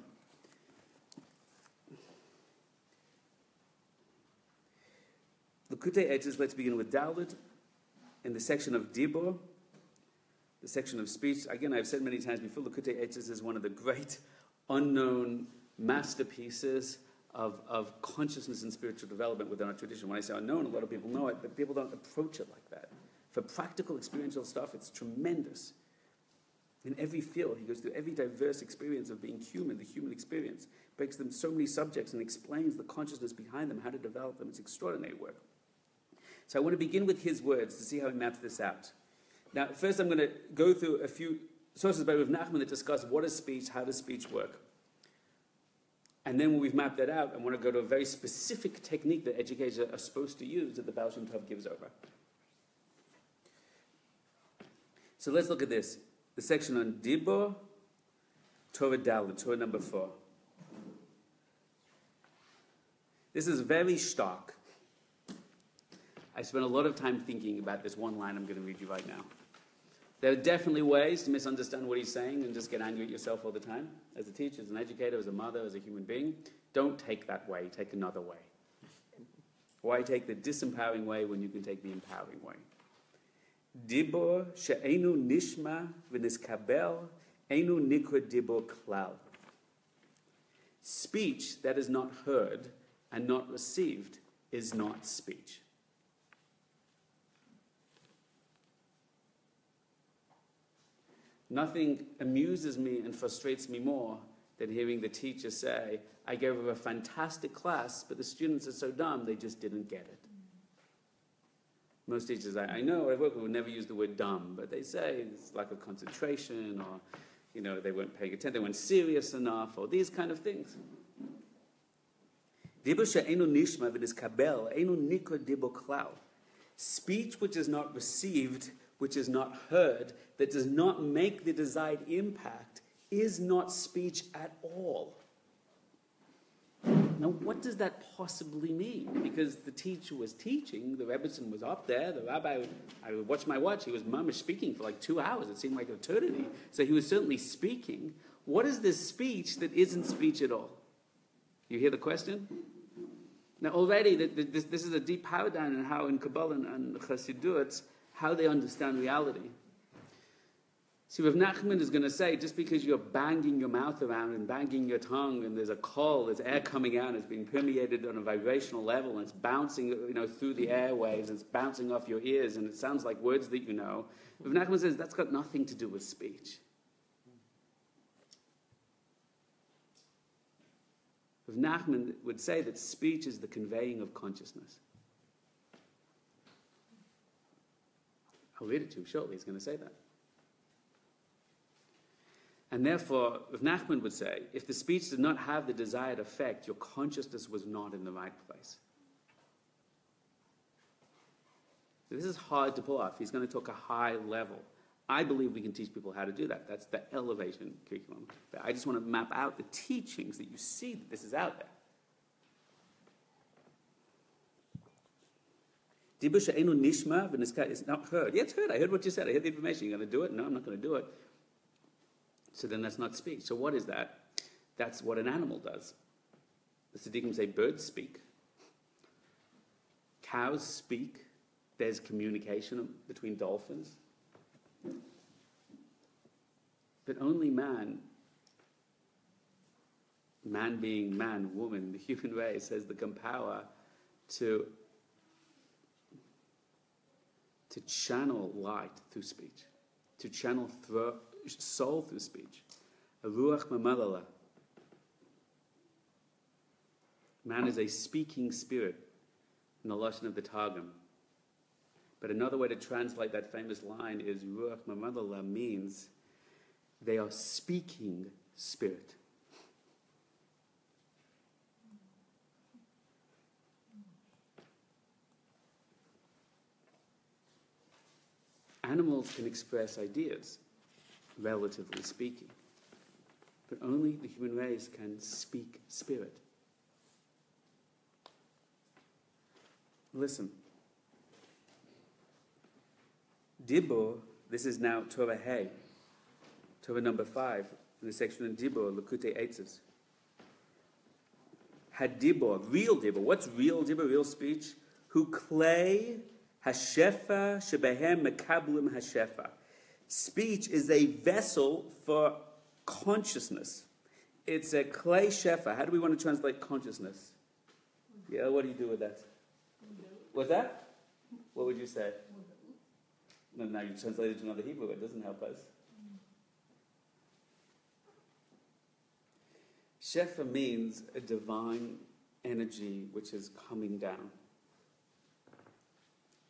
Lakutei Eitzes, let's begin with Dalit. In the section of Dibur, the section of speech. Again, I've said many times before, Lakutei Eitzes is one of the great unknown masterpieces of consciousness and spiritual development within our tradition. When I say unknown, a lot of people know it, but people don't approach it like that. For practical, experiential stuff, it's tremendous. In every field, he goes through every diverse experience of being human, the human experience, breaks them so many subjects and explains the consciousness behind them, how to develop them. It's extraordinary work. So I want to begin with his words to see how he maps this out. Now, first I'm going to go through a few sources by Rav Nachman that discuss what is speech, how does speech work. And then when we've mapped that out, I want to go to a very specific technique that educators are supposed to use that the Baal Shem Tov gives over. So let's look at this. The section on Dibur, Torah Dalet, Torah number 4. This is very stark. I spent a lot of time thinking about this one line I'm going to read you right now. There are definitely ways to misunderstand what he's saying and just get angry at yourself all the time. As a teacher, as an educator, as a mother, as a human being, don't take that way. Take another way. Why take the disempowering way when you can take the empowering way? Dibur she'enu nishma v'niskabel enu nikra dibur klal. Speech that is not heard and not received is not speech. Nothing amuses me and frustrates me more than hearing the teacher say, I gave her a fantastic class, but the students are so dumb, they just didn't get it. Most teachers I know, I work with, would never use the word dumb, but they say it's lack of concentration, or, they weren't paying attention, they weren't serious enough, or these kind of things. Speech which is not received, which is not heard, that does not make the desired impact, is not speech at all. Now, what does that possibly mean? Because the teacher was teaching, the Rebbetzin was up there, the rabbi, I would watch my watch, he was mamish speaking for like 2 hours, it seemed like eternity, so he was certainly speaking. What is this speech that isn't speech at all? You hear the question? Now, already, this is a deep paradigm in how in Kabbalah and Chassidus, how they understand reality. See, Rav Nachman is going to say, just because you're banging your mouth around and banging your tongue and there's a call, there's air coming out, it's being permeated on a vibrational level, and it's bouncing, through the airwaves, it's bouncing off your ears, and it sounds like words that you know. Rav Nachman says that's got nothing to do with speech. Rav Nachman would say that speech is the conveying of consciousness. I'll read it to you shortly, he's going to say that. And therefore, Rav Nachman would say, if the speech did not have the desired effect, your consciousness was not in the right place. So this is hard to pull off. He's going to talk a high level, I believe we can teach people how to do that. That's the elevation curriculum. But I just want to map out the teachings that you see that this is out there. Dibur she'enu nishma v'niskar, it's not heard. Yeah, it's heard. I heard what you said. I heard the information. You're going to do it? No, I'm not going to do it. So then that's not speech. So what is that? That's what an animal does. The Siddiqim say birds speak. Cows speak. There's communication between dolphins. But only man being man, woman, the human race, has the power to channel light through speech, to channel soul through speech. A ruach mamalala. Man is a speaking spirit in the lashon of the Targum. But another way to translate that famous line is ruach mamalala means they are speaking spirit. Animals can express ideas, relatively speaking, but only the human race can speak spirit. Listen. Dibur, this is now Torah Hey, Torah number 5, in the section on Dibur, Lekutei Eitzos. Hadibur, real Dibur. What's real Dibur, real speech? Hu klei hashefa shebehem mekablim hashefa. Speech is a vessel for consciousness. It's a klei shefa. How do we want to translate consciousness? Yeah, what do you do with that? What's that? What would you say? No, now you translate it to another Hebrew. It doesn't help us. Shefa means a divine energy which is coming down.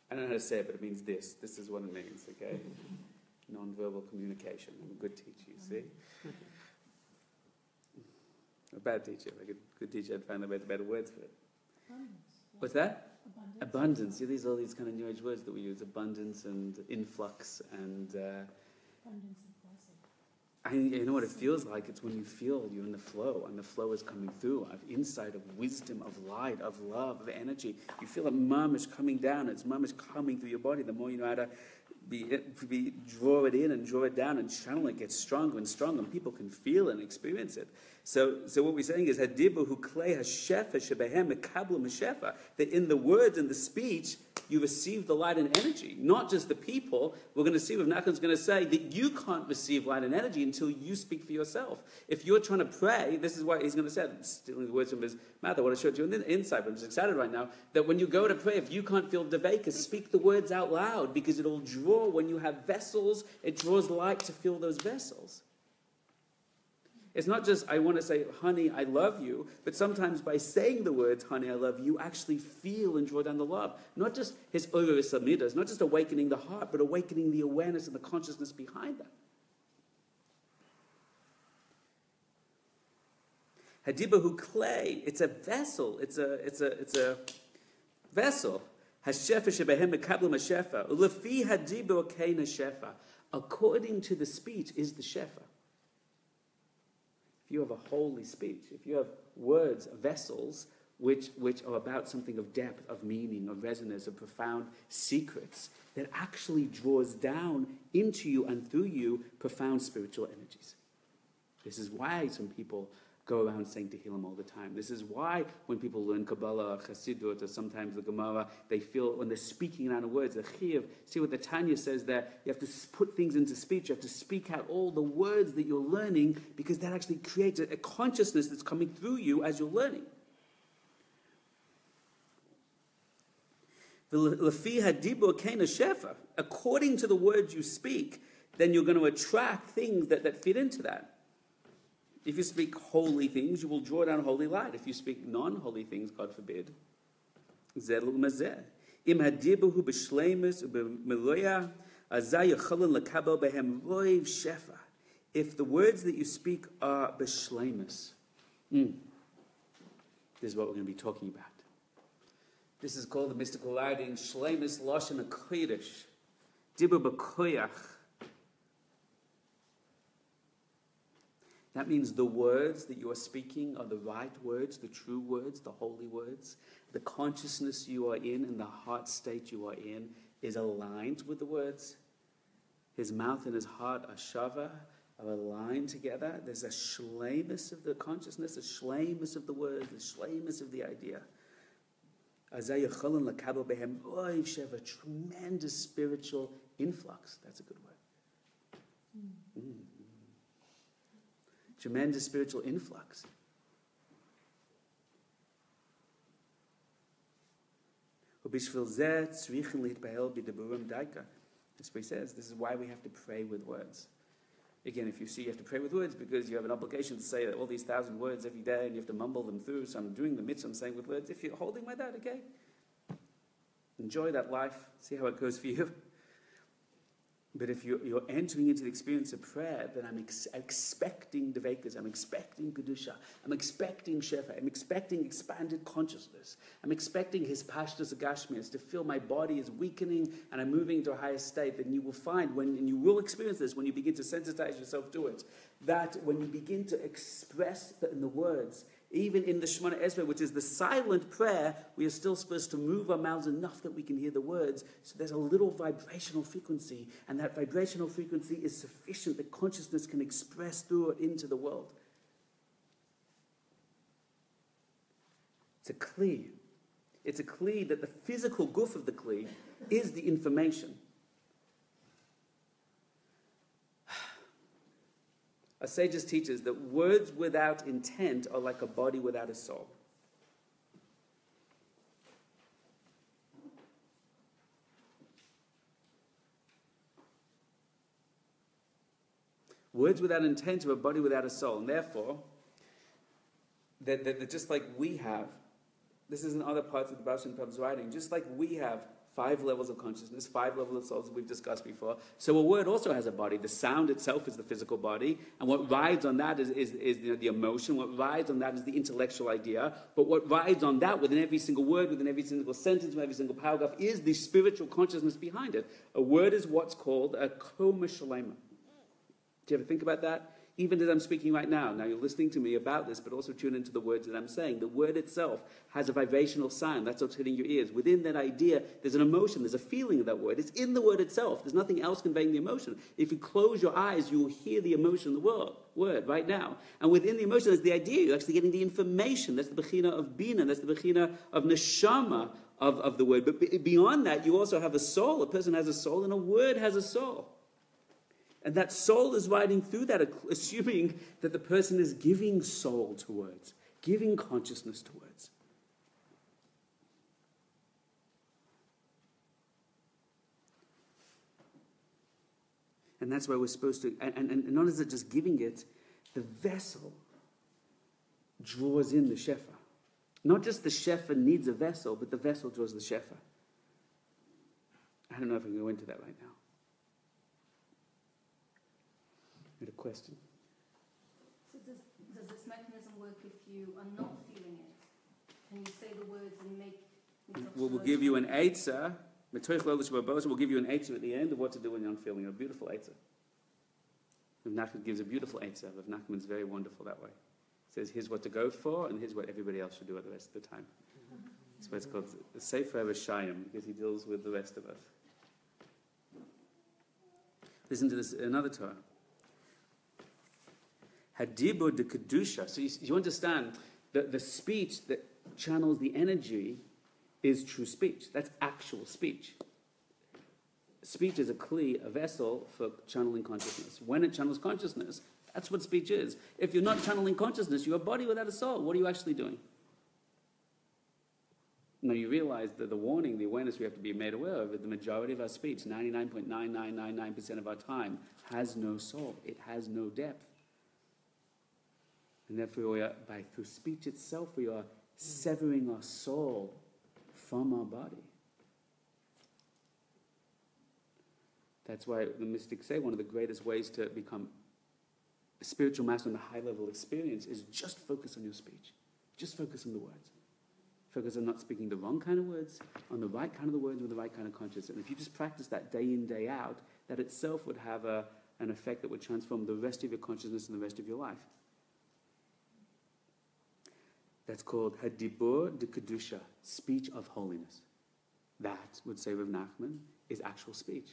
I don't know how to say it, but it means this. This is what it means, okay? Non-verbal communication. I'm a good teacher, you see? A bad teacher. Like a good teacher, I'd find the better words for it. What's that? Abundance. See, these are all these kind of New Age words that we use. Abundance and influx and... abundance and blessing. You know what it feels like? It's when you feel you're in the flow, and the flow is coming through of insight, of wisdom, of light, of love, of energy. You feel a mamish coming down. It's mamish coming through your body. The more you know how to draw it in and draw it down and channel it, gets stronger and stronger, and people can feel and experience it. So what we're saying is Hadibu hu klei hashefa shebehem mekablim hashefa, that in the words and the speech you receive the light and energy. Not just the people. We're going to see what Nachman's going to say, that you can't receive light and energy until you speak for yourself. If you're trying to pray, this is what he's going to say, stealing the words from his mouth. I want to show it to you in the inside, but I'm just excited right now, that when you go to pray, if you can't feel Deveka, speak the words out loud, because it'll draw, when you have vessels, it draws light to fill those vessels. It's not just, I want to say, honey, I love you, but sometimes by saying the words, honey, I love you, actually feel and draw down the love. Not just his oros amidas, not just awakening the heart, but awakening the awareness and the consciousness behind that. Hadibahu klei, it's a vessel, it's a vessel. Hashefa shebehem mekablim hashefa, ulefi hadibu kein hashefa. According to the speech is the shefa. If you have a holy speech, if you have words, vessels, which are about something of depth, of meaning, of resonance, of profound secrets, that actually draws down into you and through you profound spiritual energies. This is why some people go around saying Tehillim all the time. This is why when people learn Kabbalah or Chassidut or sometimes the Gemara, they feel when they're speaking out of words, the Chiyuv, see what the Tanya says there, you have to put things into speech, you have to speak out all the words that you're learning, because that actually creates a consciousness that's coming through you as you're learning. According to the words you speak, then you're going to attract things that fit into that. If you speak holy things, you will draw down holy light. If you speak non-holy things, God forbid, zedel mazeh. Im hadibuhu b'shleimus u'b'meloya azay yachalon lekabel behem roiv shefa. If the words that you speak are b'shleimus, this is what we're going to be talking about. This is called the mystical writing shleimus lashon hakodesh, dibur b'koyach. That means the words that you are speaking are the right words, the true words, the holy words. The consciousness you are in and the heart state you are in is aligned with the words. His mouth and his heart are shava, are aligned together. There's a shleimus of the consciousness, a shleimus of the words, a shleimus of the idea. A tremendous spiritual influx. That's a good word. Tremendous spiritual influx. That's what he says. This is why we have to pray with words. Again, if you see you have to pray with words because you have an obligation to say all these 1,000 words every day and you have to mumble them through, so I'm doing the mitzvah, I'm saying with words. If you're holding by that, okay, enjoy that life, see how it goes for you. But if you're entering into the experience of prayer, then I'm expecting Dvekas, I'm expecting Kedusha, I'm expecting Shefa, I'm expecting expanded consciousness, I'm expecting his Pashtus Agashmias to feel my body is weakening and I'm moving into a higher state. Then you will find, and you will experience this when you begin to sensitize yourself to it, that when you begin to express in the words, even in the Shemona Esrei, which is the silent prayer, we are still supposed to move our mouths enough that we can hear the words. So there's a little vibrational frequency, and that vibrational frequency is sufficient that consciousness can express through it into the world. It's a kli. It's a kli that the physical goof of the kli is the information. A sages teaches that words without intent are like a body without a soul. Words without intent are a body without a soul. And therefore, they're just like we have, this is in other parts of the Baal Shem Tov's writing, just like we have 5 levels of consciousness, 5 levels of souls that we've discussed before. So a word also has a body. The sound itself is the physical body, and what rides on that is the emotion. What rides on that is the intellectual idea. But what rides on that within every single word, within every single sentence, within every single paragraph, is the spiritual consciousness behind it. A word is what's called a koma shalema. Do you ever think about that? Even as I'm speaking right now, you're listening to me about this, but also tune into the words that I'm saying. The word itself has a vibrational sound. That's what's hitting your ears. Within that idea, there's an emotion, there's a feeling of that word. It's in the word itself. There's nothing else conveying the emotion. If you close your eyes, you will hear the emotion of the word right now. And within the emotion, there's the idea. You're actually getting the information. That's the bechina of bina. That's the bechina of neshama of the word. But beyond that, you also have a soul. A person has a soul, and a word has a soul. And that soul is riding through that, assuming that the person is giving soul to words, giving consciousness to words. And that's why we're supposed to, and not is it just giving it, the vessel draws in the shefa. Not just the shefa needs a vessel, but the vessel draws the shefa. I don't know if I can go into that right now. A question. So does this mechanism work if you are not feeling it? Can you say the words and make... We'll give you an eitzah. We'll give you an eitzah at the end of what to do when you're not feeling it. A beautiful eitzah. Rav Nachman gives a beautiful eitzah. Rav Nachman's very wonderful that way. He says, here's what to go for, and here's what everybody else should do at the rest of the time. That's why it's called the Sefer Rishayim, because he deals with the rest of us. Listen to this, another Torah. Hadibur de Kedusha. So you understand that the speech that channels the energy is true speech. That's actual speech. Speech is a kli, a vessel for channeling consciousness. When it channels consciousness, that's what speech is. If you're not channeling consciousness, you're a body without a soul. What are you actually doing? Now you realize that the warning, the awareness we have to be made aware of, that the majority of our speech, 99.9999% of our time, has no soul. It has no depth. And therefore, through speech itself, we are severing our soul from our body. That's why the mystics say one of the greatest ways to become a spiritual master on a high-level experience is just focus on your speech. Just focus on the words. Focus on not speaking the wrong kind of words, on the right kind of the words with the right kind of consciousness. And if you just practice that day in, day out, that itself would have an effect that would transform the rest of your consciousness and the rest of your life. That's called Hadibur de Kedusha, speech of holiness. That, would say Rav Nachman, is actual speech.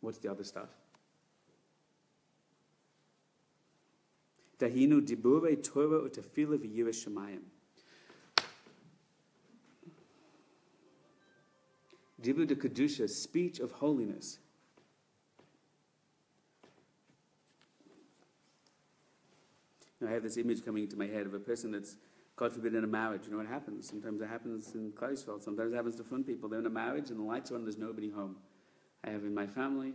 What's the other stuff? Dahinu dibure Torah utafila v'yireh shamayim. Dibur de Kedusha, speech of holiness. I have this image coming into my head of a person that's, God forbid, in a marriage. You know what happens? Sometimes it happens in Kleisfeld. Sometimes it happens to front people. They're in a marriage and the lights are on, there's nobody home. I have in my family,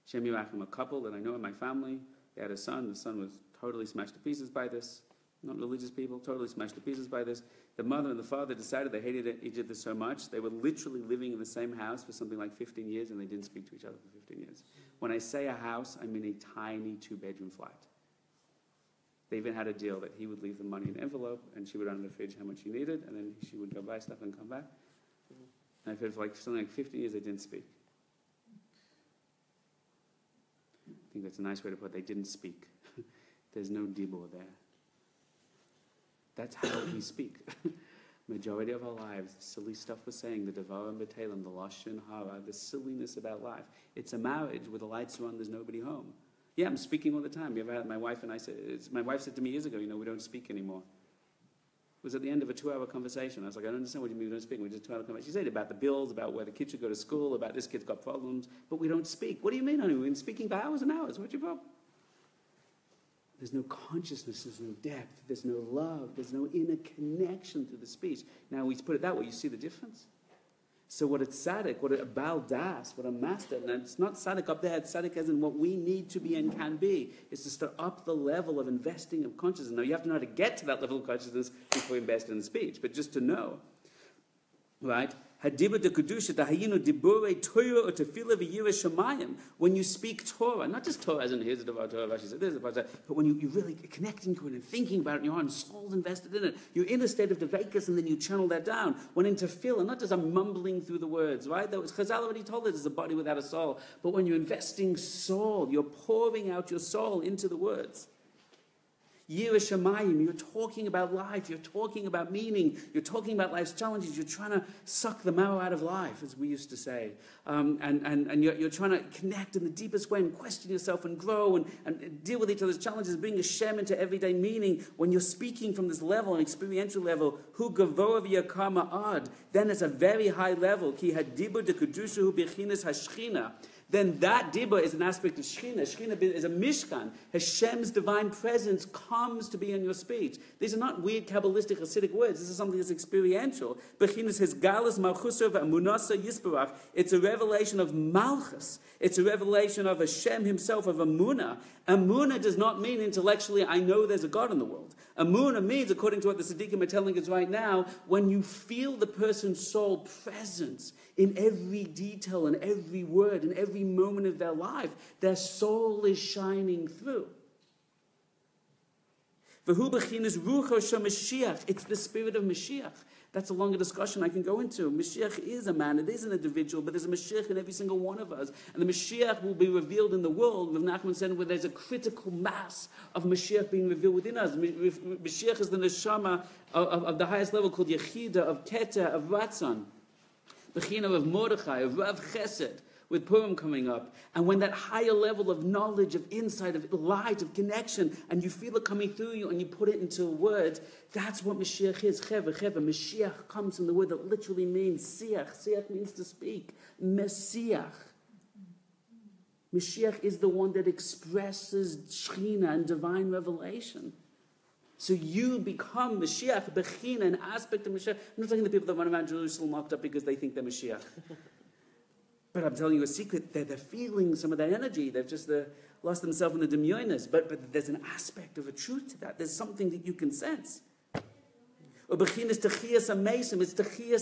Shem Yerachim, a couple that I know in my family. They had a son. The son was totally smashed to pieces by this. Not religious people, totally smashed to pieces by this. The mother and the father decided they hated each other so much. They were literally living in the same house for something like 15 years and they didn't speak to each other for 15 years. When I say a house, I mean a tiny 2-bedroom flat. They even had a deal that he would leave the money in an envelope and she would run in the fridge how much she needed and then she would go buy stuff and come back. And I've heard for like something like 15 years they didn't speak. I think that's a nice way to put it. They didn't speak. There's no dibur there. That's how we speak. Majority of our lives, the silly stuff we're saying, the devarim b'telim, the lashon hara, the silliness about life. It's a marriage where the lights are on, there's nobody home. Yeah, I'm speaking all the time. You ever had my wife and I said, my wife said to me years ago, we don't speak anymore. It was at the end of a 2-hour conversation. I was like, I don't understand what you mean we don't speak. We just 2-hour conversation. She said about the bills, about where the kids should go to school, about this kid's got problems, but we don't speak. What do you mean, honey? We've been speaking for hours and hours. What's your problem? There's no consciousness, there's no depth, there's no love, there's no inner connection to the speech. Now, we put it that way, you see the difference? So what a tzaddik, what a Baal Das, what a master, and it's not tzaddik up there, it's tzaddik as in what we need to be and can be, is to start up the level of investing of consciousness. Now, you have to know how to get to that level of consciousness before you invest in the speech, but just to know, right? Hadibur de Kedusha, Dahayinu Dibure Torah Utafila v'yireh shamayim. When you speak Torah, not just Torah as in here's the Torah, Rashi said there's the Torah, but when you really connecting to it and thinking about it in your heart and soul's invested in it, you're in a state of devakas and then you channel that down. When in tefillah, not just I'm mumbling through the words, right? That was Chazal already told us it's a body without a soul. But when you're investing soul, you're pouring out your soul into the words. Yireh shamayim, you're talking about life, you're talking about meaning, you're talking about life's challenges, you're trying to suck the marrow out of life, as we used to say. And you're trying to connect in the deepest way and question yourself and grow and deal with each other's challenges, bring a shem into everyday meaning. When you're speaking from this level, an experiential level, hu gavor v'yakama ad, then it's a very high level. Ki hadibur de kedusha hu b'chinas hashchina. Then that dibur is an aspect of Shechina. Shechina is a mishkan. Hashem's divine presence comes to be in your speech. These are not weird Kabbalistic Hasidic words. This is something that's experiential. Bechinas his galus malchusa v'amunasa yisbarach. It's a revelation of malchus. It's a revelation of Hashem himself, of Amunah. Amunah does not mean intellectually, I know there's a God in the world. Amunah means, according to what the Tzaddikim are telling us right now, when you feel the person's soul presence in every detail and every word and every moment of their life, their soul is shining through. V'hu b'chinas rucho shel-Mashiach. It's the spirit of Mashiach. That's a longer discussion I can go into. Mashiach is a man. It is an individual, but there's a Mashiach in every single one of us. And the Mashiach will be revealed in the world. Rav Nachman said where there's a critical mass of Mashiach being revealed within us. Mashiach is the neshama of the highest level called Yechida, of Keta, of Ratzon. Bechina of Mordechai, of Rav Chesed, with Purim coming up. And when that higher level of knowledge, of insight, of light, of connection, and you feel it coming through you and you put it into words, that's what Mashiach is. Cheva. Mashiach comes from the word that literally means siach. Siach means to speak. Messiach. Mashiach is the one that expresses Shechina and divine revelation. So you become Mashiach, Bechina, an aspect of Mashiach. I'm not talking to people that run around Jerusalem locked up because they think they're Mashiach. But I'm telling you a secret, they're feeling some of that energy. They've just lost themselves in the demyonis. But there's an aspect of a truth to that. There's something that you can sense. It's Techiyas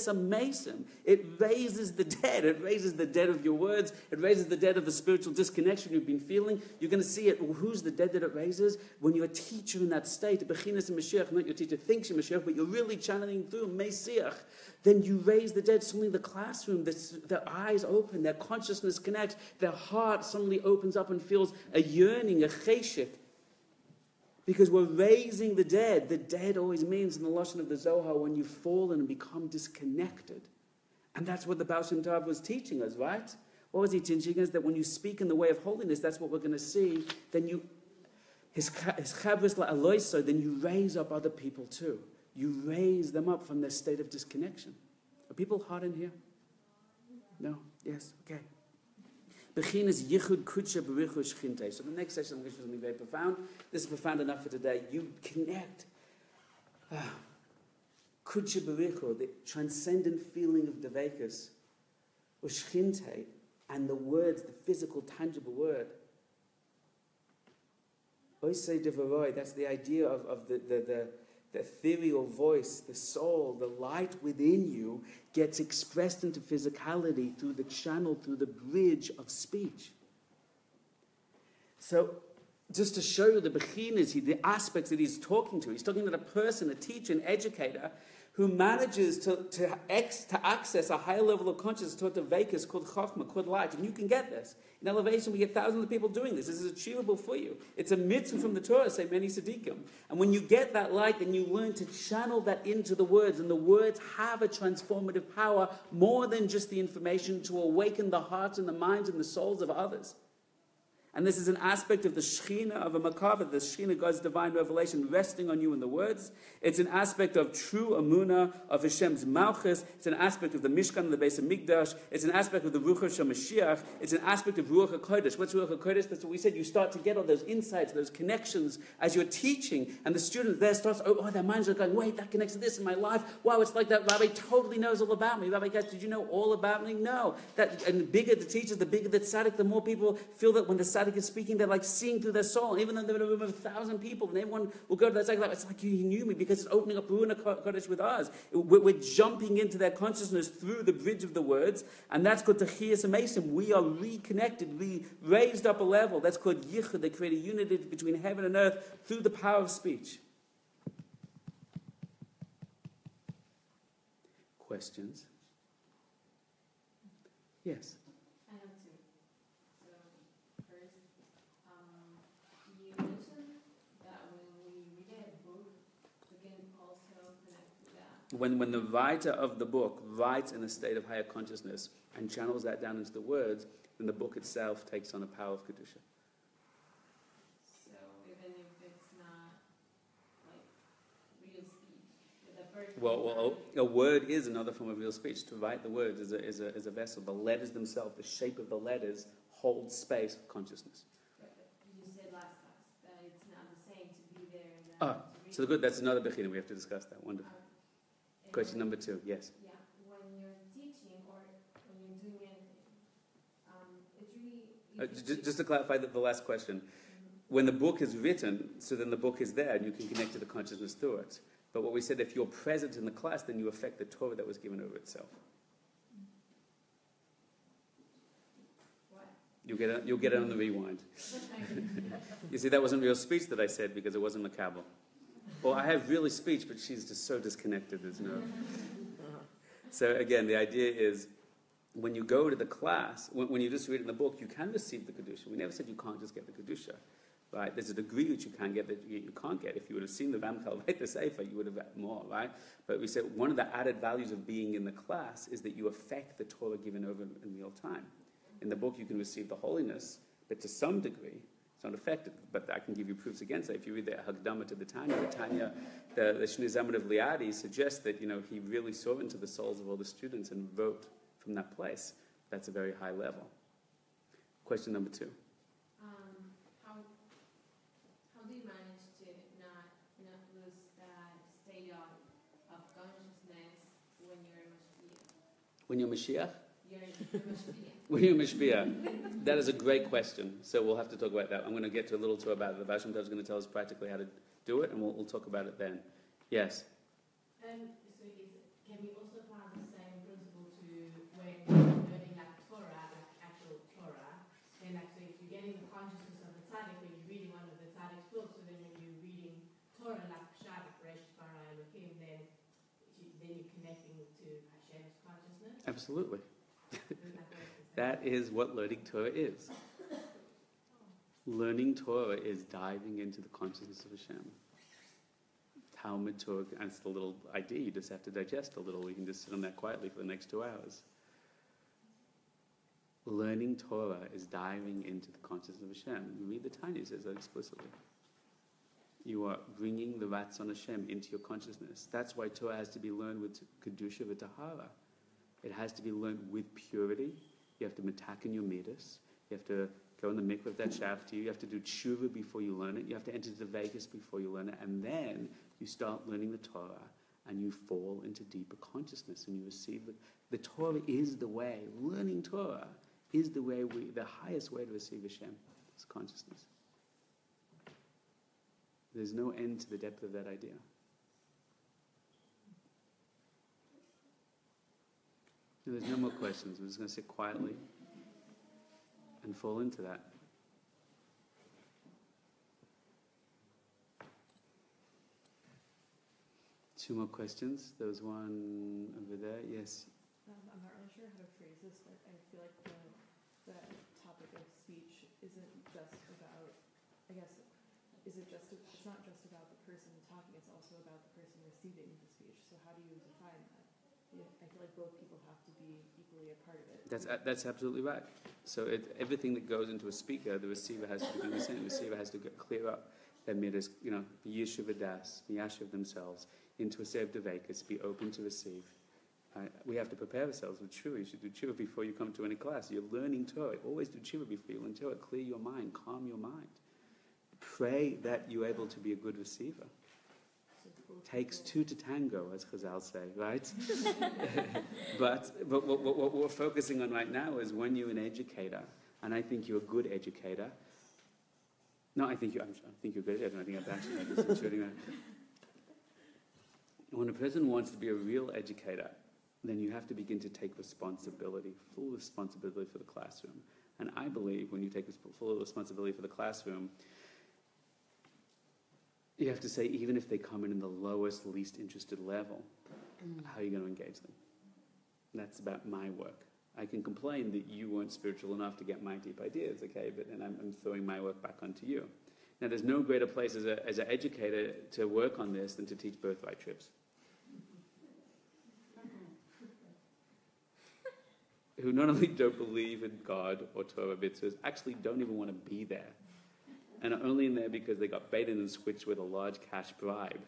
HaMesim. It raises the dead. It raises the dead of your words. It raises the dead of the spiritual disconnection you've been feeling. You're going to see it. Who's the dead that it raises? When you're a teacher in that state, Bechinas Mashiach, not your teacher thinks you're Mashiach, but you're really channeling through Messiach. Then you raise the dead. Suddenly the classroom, their eyes open, their consciousness connects, their heart suddenly opens up and feels a yearning, a cheshik. Because we're raising the dead. The dead always means, in the Lashon of the Zohar, when you've fallen and become disconnected. And that's what the Baal Shem Tov was teaching us, right? What was he teaching us? That when you speak in the way of holiness, that's what we're going to see. Then you, his chabris la'aloiso, then you raise up other people too. You raise them up from their state of disconnection. Are people hot in here? No? Yes? Okay. Bechinas yichud kudsha b'richu shchinte. So the next session I'm going to do something very profound. This is profound enough for today. You connect kudsha b'richu, the transcendent feeling of devekus, or shchinte, and the words, the physical, tangible word. Oisei devaroi, that's the idea of the ethereal voice, the soul, the light within you gets expressed into physicality through the channel, through the bridge of speech. So, just to show you the bechinas, the aspects that he's talking to a person, a teacher, an educator, who manages to access a higher level of consciousness toward the vekas called chokhmah, called light. And you can get this. In elevation, we get thousands of people doing this. This is achievable for you. It's a mitzvah from the Torah, say many tzaddikim. And when you get that light, then you learn to channel that into the words. And the words have a transformative power more than just the information to awaken the hearts and the minds and the souls of others. And this is an aspect of the Shekhinah of a Makabah, the Shekhinah, God's divine revelation, resting on you in the words. It's an aspect of true Amunah, of Hashem's Malchus. It's an aspect of the Mishkan and the Beis HaMikdash. It's an aspect of the Ruach HaShamashiach. It's an aspect of Ruach HaKodesh. What's Ruach HaKodesh? That's what we said. You start to get all those insights, those connections as you're teaching. And the student there starts, their minds are going, wait, that connects to this in my life. Wow, it's like that Rabbi totally knows all about me. Rabbi, guys, did you know all about me? No. And the bigger the teachers, the bigger the tzaddik, the more people feel that when the tzaddik is speaking, they're like seeing through their soul. Even though they're in a room of 1,000 people, and everyone will go to that tzaddik, it's like he knew me because it's opening up Ruach HaKodesh with us. We're jumping into their consciousness through the bridge of the words, and that's called Techiyas Amesim. We are reconnected, we raised up a level. That's called Yichud. They create a unity between heaven and earth through the power of speech. Questions? Yes. I have two. So first, you mentioned that when we read a book, we can also connect to that. When the writer of the book writes in a state of higher consciousness and channels that down into the words, then the book itself takes on a power of Kedusha. So even if it's not like real speech, the person. Well, a word is another form of real speech. To write the words is a vessel. The letters themselves, the shape of the letters, hold space for consciousness. But you said last class that it's not the same to be there and to read. So good. That's another bechina. We have to discuss that. Wonderful. Question number 2. Yes. Yeah, when you're teaching or when you're doing anything, it's really... Just to clarify the last question. When the book is written, so then the book is there and you can connect to the consciousness through it. But what we said, if you're present in the class, then you affect the Torah that was given over itself. What? You'll get it on the rewind. You see, that wasn't real speech that I said because it wasn't Makabel. Well, I have really speech, but she's just so disconnected. There's no... So again, the idea is, when you go to the class, when you just read in the book, you can receive the Kedusha. We never said you can't just get the Kedusha. Right? There's a degree which you can get that you can't get. If you would have seen the Ramchal write the Sefer, you would have had more, right? But we said one of the added values of being in the class is that you affect the Torah given over in real time. In the book, you can receive the holiness, but to some degree, it's not affected. But I can give you proofs against that. If you read the Hagdama to the Tanya, the Shnei Zamud of Liadi suggests that, he really saw into the souls of all the students and wrote from that place. That's a very high level. Question number 2. How do you manage to not lose that state of consciousness when you're Mashpia? When you're Mashiach? You're Mashpia. When you're Mashpia? That is a great question. So we'll have to talk about that. I'm going to get to a little tour about it. The Baal Shem Tov is going to tell us practically how to do it, and we'll talk about it then. Yes? So can we also apply the same principle to when you're learning like Torah, like actual Torah, then like so if you're getting the consciousness of the tzaddik when you're reading one of the tzaddik's books, so then when you're reading Torah like Pshat, Resh, Bara, Elohim, then you're connecting to Hashem's consciousness? Absolutely. That is what learning Torah is. Learning Torah is diving into the consciousness of Hashem. Talmud Torah, and it's the little idea, you just have to digest a little. You can just sit on that quietly for the next 2 hours. Learning Torah is diving into the consciousness of Hashem. You read the Tanya, it says that explicitly. You are bringing the Ratzon Hashem into your consciousness. That's why Torah has to be learned with Kedusha v'Tahara. It has to be learned with purity. You have to metaken your midas. You have to go in the mikveh of that shafti. You have to do tshuva before you learn it. You have to enter the Vegas before you learn it. And then you start learning the Torah and you fall into deeper consciousness and you receive it. The Torah is the way. Learning Torah is the way, the highest way to receive Hashem, is consciousness. There's no end to the depth of that idea. There's no more questions. We're just going to sit quietly and fall into that. Two more questions. There was one over there. Yes. I'm not really sure how to phrase this, but I feel like the topic of speech isn't just about, I guess, it's not just about the person talking, it's also about the person receiving the speech. So how do you define that? I feel like both people have to be equally a part of it. That's absolutely right. So everything that goes into a speaker, the receiver has to be doing the same. The receiver has to clear up their midas, be yeshuv das, be yashuv themselves, into a sev devekas, be open to receive. We have to prepare ourselves with tshuva. You should do tshuva before you come to any class. You're learning Torah. Always do tshuva before you learn Torah. Clear your mind, calm your mind. Pray that you're able to be a good receiver. Takes two to tango, as Chazal say, right? but what we're focusing on right now is when you're an educator, and I think you're a good educator. No, I think you're a good educator. I think I'm actually just shooting that. When a person wants to be a real educator, then you have to begin to take responsibility, full responsibility for the classroom. And I believe when you take full responsibility for the classroom, you have to say, even if they come in the lowest, least interested level, how are you going to engage them? And that's about my work. I can complain that you weren't spiritual enough to get my deep ideas, okay? But then I'm throwing my work back onto you. Now, there's no greater place as an educator to work on this than to teach birthright trips. Who not only don't believe in God or Torah mitzvahs, actually don't even want to be there. And are only in there because they got baited and switched with a large cash bribe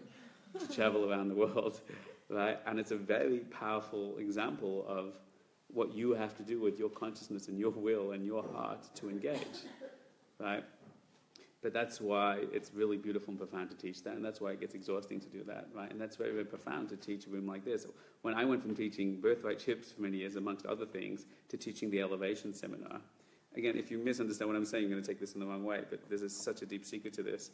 to travel around the world, right? And it's a very powerful example of what you have to do with your consciousness and your will and your heart to engage, right? But that's why it's really beautiful and profound to teach that, and that's why it gets exhausting to do that, right? And that's very, very profound to teach a room like this. When I went from teaching birthright chips for many years, amongst other things, to teaching the elevation seminar, again, if you misunderstand what I'm saying, you're going to take this in the wrong way, but there's such a deep secret to this.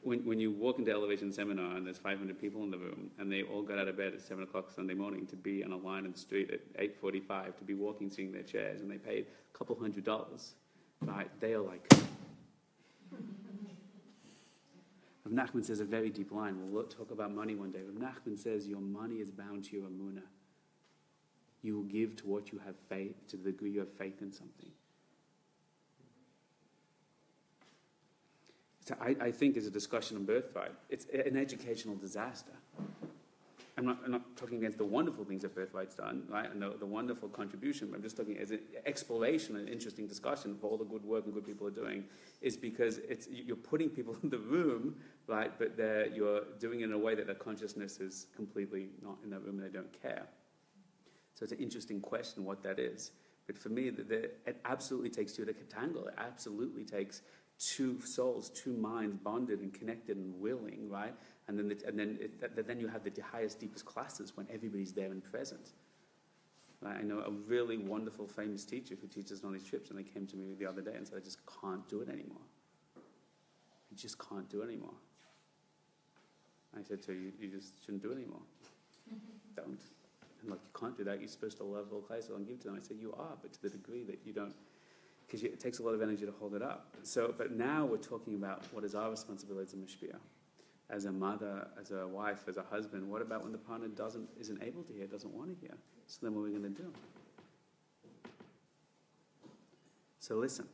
When you walk into elevation seminar and there's 500 people in the room, and they all got out of bed at 7 o'clock Sunday morning to be on a line in the street at 8:45, to be walking, sitting in their chairs, and they paid a couple $100, right? They are like... Rav Nachman says a very deep line. We'll talk about money one day. Rav Nachman says your money is bound to your emunah. You will give to what you have faith, to the degree you have faith in something. So I think there's a discussion on birthright. It's an educational disaster. I'm not talking against the wonderful things that birthright's done, right? And the wonderful contribution. But I'm just talking as an exploration, an interesting discussion for all the good work and good people are doing, is because you're putting people in the room, right? But you're doing it in a way that their consciousness is completely not in that room and they don't care. So it's an interesting question what that is. But for me, it absolutely takes two to tangle. It absolutely takes two souls, two minds bonded and connected and willing, right? And then you have the highest, deepest classes when everybody's there and present. Right? I know a really wonderful, famous teacher who teaches on these trips, and they came to me the other day and said, I just can't do it anymore. I just can't do it anymore. I said to her, you just shouldn't do it anymore. Don't. And like, you can't do that. You're supposed to love all classes and give to them. I said, you are, but to the degree that you don't, because it takes a lot of energy to hold it up. So, but now we're talking about what is our responsibility as a mashpia. As a mother, as a wife, as a husband, what about when the partner isn't able to hear, doesn't want to hear? So then what are we going to do? So listen.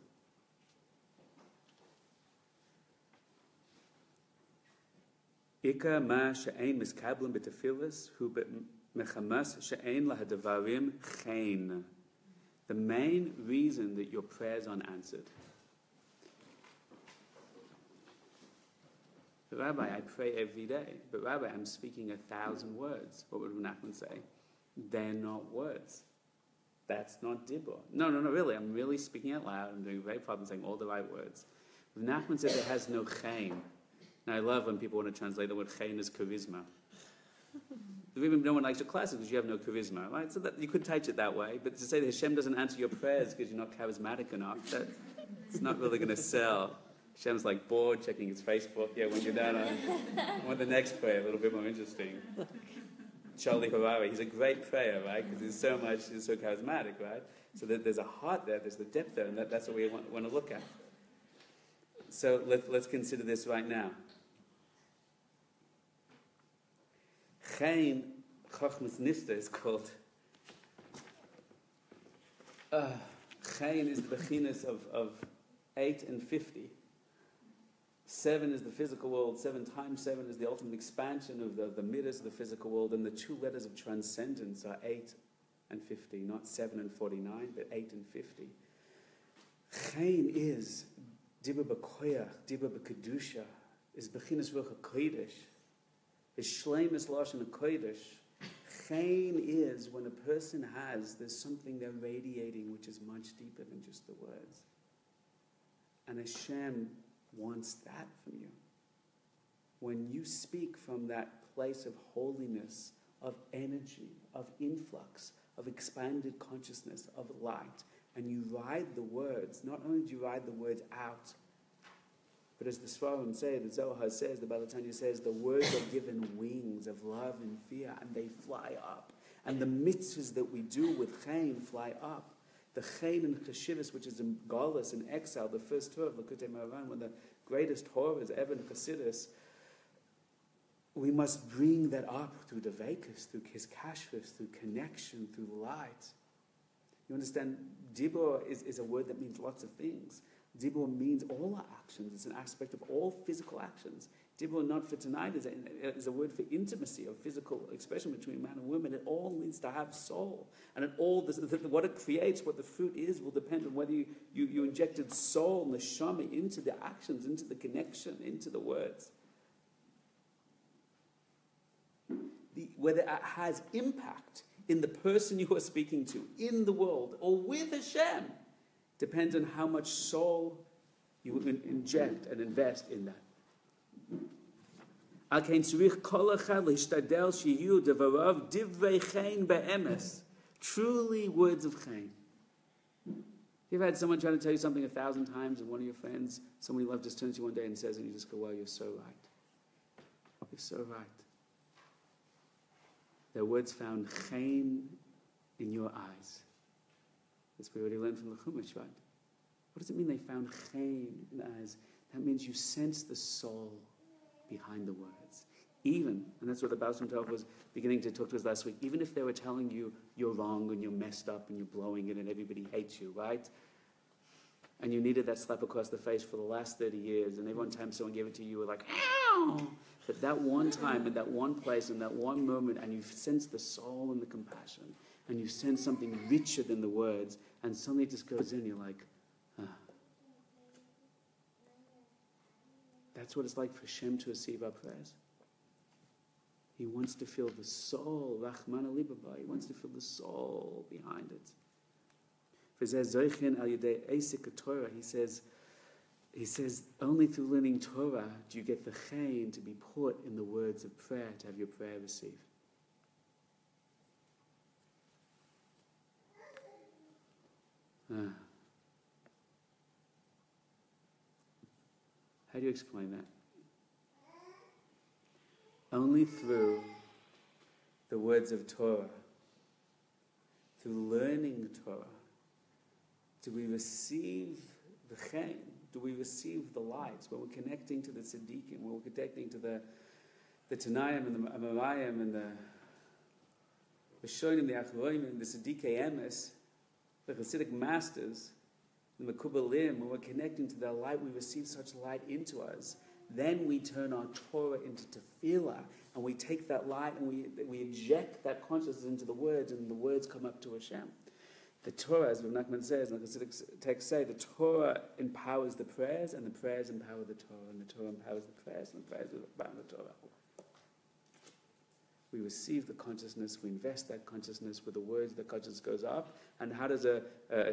Ika ma she'ein miskablim b'tefilas hu mechamas she'ein lahadavarim chen. The main reason that your prayers aren't answered. Rabbi, I pray every day. But Rabbi, I'm speaking 1,000 words. What would Nachman say? They're not words. That's not dibur. No, really. I'm really speaking out loud. I'm doing a great problem saying all the right words. Nachman said it has no chen. Now I love when people want to translate the word chen as charisma. Even no one likes your classes because you have no charisma, right? So that you could teach it that way. But to say that Hashem doesn't answer your prayers because you're not charismatic enough, it's not really going to sell. Hashem's like bored checking his Facebook. Yeah, when you're done, I want the next prayer a little bit more interesting. Charlie Harari, he's a great prayer, right? Because he's so charismatic, right? So there's a heart there, there's the depth there, and that's what we want to look at. So let's consider this right now. Chaim, Chachmas Nifta is called. Chaim is the bechinas of 8 and 50. 7 is the physical world. 7 times 7 is the ultimate expansion of the midas of the physical world. And the 2 letters of transcendence are 8 and 50. Not 7 and 49, but 8 and 50. Chaim is Dibur b'koyach, Dibur b'kedusha, is bechinas ruach HaKodesh. Is shleimus lashon HaKodesh. Chaim is when a person there's something they're radiating which is much deeper than just the words. And Hashem wants that from you. When you speak from that place of holiness, of energy, of influx, of expanded consciousness, of light, and you ride the words, not only do you ride the words out, but as the Svarim say, the Zohar says, the Balatanya says, the words are given wings of love and fear, and they fly up. And the mitzvahs that we do with Chaim fly up. The Chaim and Chassidus, which is in Galus, in exile, the first Torah of Lakutei Moharan, one of the greatest Torahs ever in Chassidus, we must bring that up through the Vekas, through his kashvus, through connection, through light. You understand, Dibur is a word that means lots of things. Dibur means all our actions. It's an aspect of all physical actions. Dibur, not for tonight, is a word for intimacy, of physical expression between man and woman. It all needs to have soul. And what it creates, what the fruit is, will depend on whether you injected soul, neshama, into the actions, into the connection, into the words. Whether it has impact in the person you are speaking to, in the world, or with Hashem, depends on how much soul you inject and invest in that. Truly words of chaim. You've had someone trying to tell you something 1,000 times, and one of your friends, someone you love, just turns to you one day and says, and you just go, "Wow, you're so right. You're so right." Their words found chaim in your eyes. As we already learned from the Chumash, right? What does it mean they found chaim in the eyes? That means you sense the soul behind the words. Even, and that's what the Baal Shem Tov was beginning to talk to us last week, even if they were telling you you're wrong and you're messed up and you're blowing it and everybody hates you, right? And you needed that slap across the face for the last 30 years, and every one time someone gave it to you, you were like, ow! But that one time, in that one place, in that one moment, and you sense the soul and the compassion, and you sense something richer than the words, and suddenly it just goes in, you're like, ah. That's what it's like for Hashem to receive our prayers. He wants to feel the soul, Rachman alibaba. He wants to feel the soul behind it. He says, only through learning Torah do you get the chaim to be put in the words of prayer, to have your prayer received. How do you explain that? Only through the words of Torah, through learning the Torah, do we receive the chaim, do we receive the lights, when we're connecting to the tzaddikim, when we're connecting to the Tanayim and the Amarayim and the Rishonim, the Achronim, and the Tzaddikei Emes, the Hasidic masters, the Mekubalim, when we're connecting to their light, we receive such light into us then we turn our Torah into tefillah, and we take that light and we inject that consciousness into the words, and the words come up to Hashem. The Torah, as Rav Nachman says, and the Hasidic texts say, the Torah empowers the prayers, and the prayers empower the Torah, and the Torah empowers the prayers, and the prayers empower the Torah. We receive the consciousness, we invest that consciousness with the words, the consciousness goes up. And how does a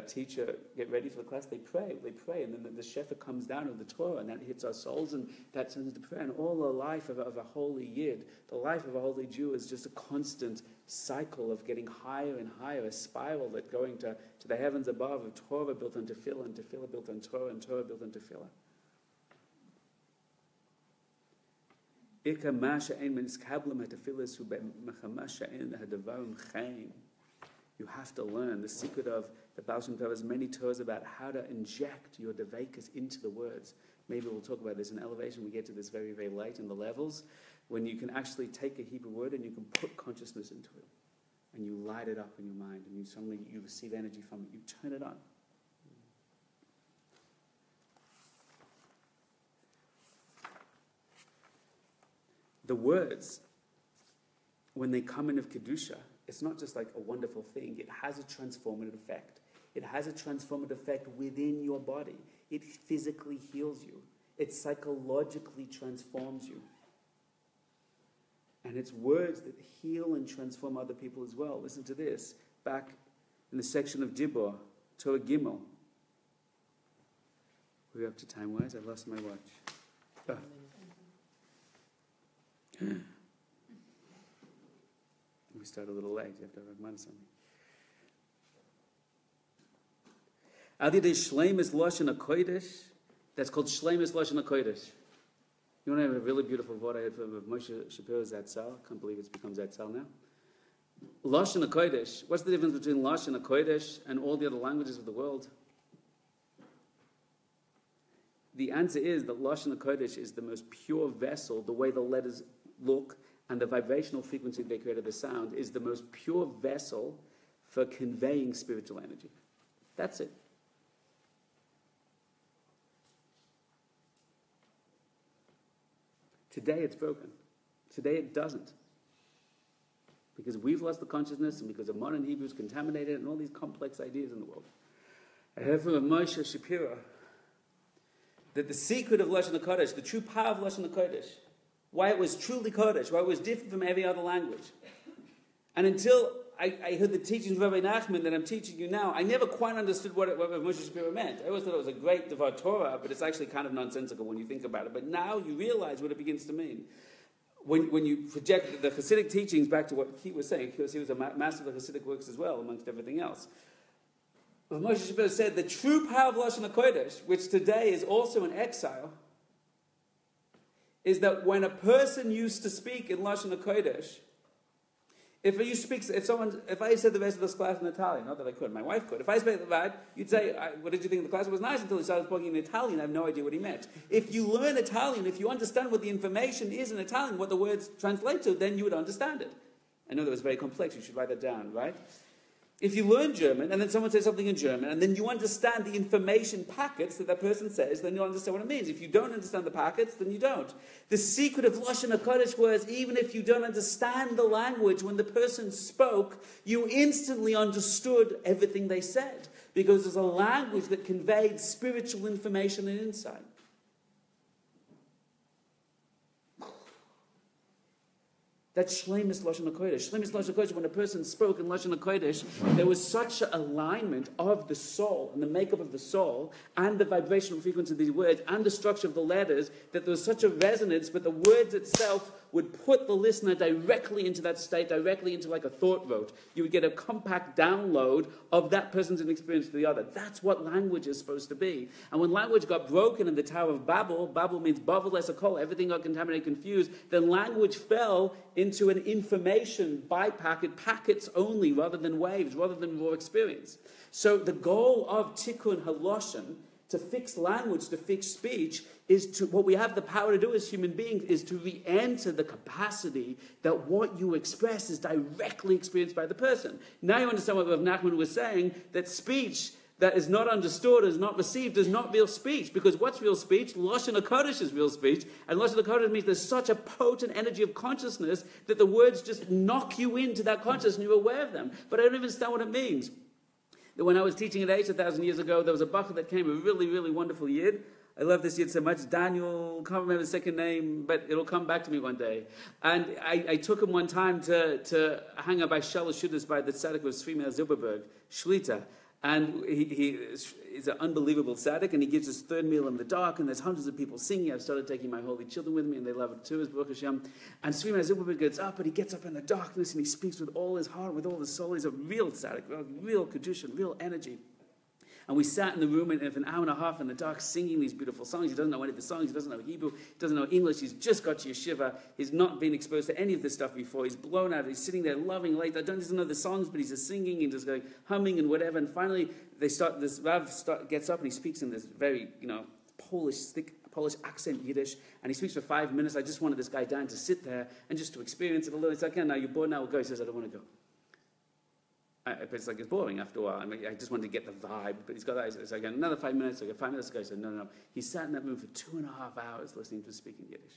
teacher get ready for the class? They pray, and then the shefa comes down of the Torah, and that hits our souls, and that turns into prayer. And all the life of a holy Yid, the life of a holy Jew is just a constant cycle of getting higher and higher, a spiral that going to the heavens above, of Torah built on tefillah, and tefillah built on Torah, and Torah built on tefillah. You have to learn the secret of the Baal Shem Tov has many Torahs about how to inject your devekas into the words. Maybe we'll talk about this in elevation. We get to this very, very late in the levels, when you can actually take a Hebrew word and you can put consciousness into it, and you light it up in your mind, and you receive energy from it. You turn it on. The words, when they come in of Kedusha, it's not just like a wonderful thing. It has a transformative effect. It has a transformative effect within your body. It physically heals you. It psychologically transforms you. And it's words that heal and transform other people as well. Listen to this. Back in the section of Dibur, Torah Gimel. We're up to time-wise. I lost my watch. We start a little late. You have to remind something. Adidei Shleimus Lashon HaKodesh. That's called Shleimus Lashon HaKodesh. You want to have a really beautiful word I had from Moshe Shapiro Zatzal. I can't believe it's become Zatzal now. Lashon HaKodesh. What's the difference between Lashon HaKodesh and all the other languages of the world? The answer is that Lashon HaKodesh is the most pure vessel. The way the letters look and the vibrational frequency they create of the sound is the most pure vessel for conveying spiritual energy. That's it. Today it's broken. Today it doesn't. Because we've lost the consciousness, and because of modern Hebrews contaminated and all these complex ideas in the world. I heard from Moshe Shapiro that the secret of Lashon HaKodesh, the true power of Lashon HaKodesh, why it was truly Kodesh, why it was different from every other language. And until I heard the teachings of Rabbi Nachman that I'm teaching you now, I never quite understood what Moshe Shapiro meant. I always thought it was a great Devar Torah, but it's actually kind of nonsensical when you think about it. But now you realize what it begins to mean. When you project the Hasidic teachings back to what he was saying, because he was a master of the Hasidic works as well, amongst everything else. But Moshe Shapiro said the true power of Lashon HaKodesh, which today is also in exile, is that when a person used to speak in Lashon HaKodesh, if I said the rest of this class in Italian, not that I could, my wife could. If I spoke that, you'd say, what did you think of the class? It was nice until he started speaking in Italian. I have no idea what he meant. If you learn Italian, if you understand what the information is in Italian, what the words translate to, then you would understand it. I know that was very complex. You should write that down, right? If you learn German, and then someone says something in German, and then you understand the information packets that person says, then you'll understand what it means. If you don't understand the packets, then you don't. The secret of Lashon HaKodesh was, even if you don't understand the language, when the person spoke, you instantly understood everything they said. Because there's a language that conveyed spiritual information and insight. That's Shleimus Lashon HaKodesh. Shleimus Lashon HaKodesh, when a person spoke in Lashon HaKodesh, there was such an alignment of the soul and the makeup of the soul and the vibrational frequency of these words and the structure of the letters that there was such a resonance, but the words itself would put the listener directly into that state, directly into like a thought road. You would get a compact download of that person's experience to the other. That's what language is supposed to be. And when language got broken in the Tower of Babel, Babel means Bavel Esakol, everything got contaminated, confused, then language fell into an information by packets only, rather than waves, rather than raw experience. So the goal of Tikkun HaLashon, to fix language, to fix speech, is to, what we have the power to do as human beings is to re-enter the capacity that what you express is directly experienced by the person. Now you understand what Rav Nachman was saying, that speech, that is not understood, is not received, is not real speech. Because what's real speech? Lashon HaKodesh is real speech. And Lashon HaKodesh means there's such a potent energy of consciousness that the words just knock you into that consciousness and you're aware of them. But I don't even understand what it means. When I was teaching at Aish 1,000 years ago, there was a bacher that came, a really, really wonderful yid. I love this yid so much. Daniel, can't remember the second name, but it'll come back to me one day. And I took him one time to hang out by Chassidus by the tzaddik of Primal Zilberberg, Shlita. And he's an unbelievable tzaddik, and he gives his third meal in the dark, and there's hundreds of people singing. I've started taking my holy children with me, and they love it too, as Baruch Hashem. And Sri Zilberberg gets up, and he gets up in the darkness, and he speaks with all his heart, with all his soul. He's a real tzaddik, real kedusha, real energy. And we sat in the room for an hour and a half in the dark singing these beautiful songs. He doesn't know any of the songs. He doesn't know Hebrew. He doesn't know English. He's just got to yeshiva. He's not been exposed to any of this stuff before. He's blown out. He's sitting there loving late. Doesn't know the songs, but he's just singing and just going humming and whatever. And finally, this Rav gets up and he speaks in this very, Polish, thick Polish accent Yiddish. And he speaks for 5 minutes. I just wanted this guy down to sit there and just to experience it a little. It's like, okay, now you're bored, now we'll go. He says, I don't want to go. It's like it's boring after a while. I mean, I just wanted to get the vibe. But he's got that. So I got another 5 minutes. I got 5 minutes to go. He said, no. He sat in that room for 2.5 hours listening to him speaking Yiddish.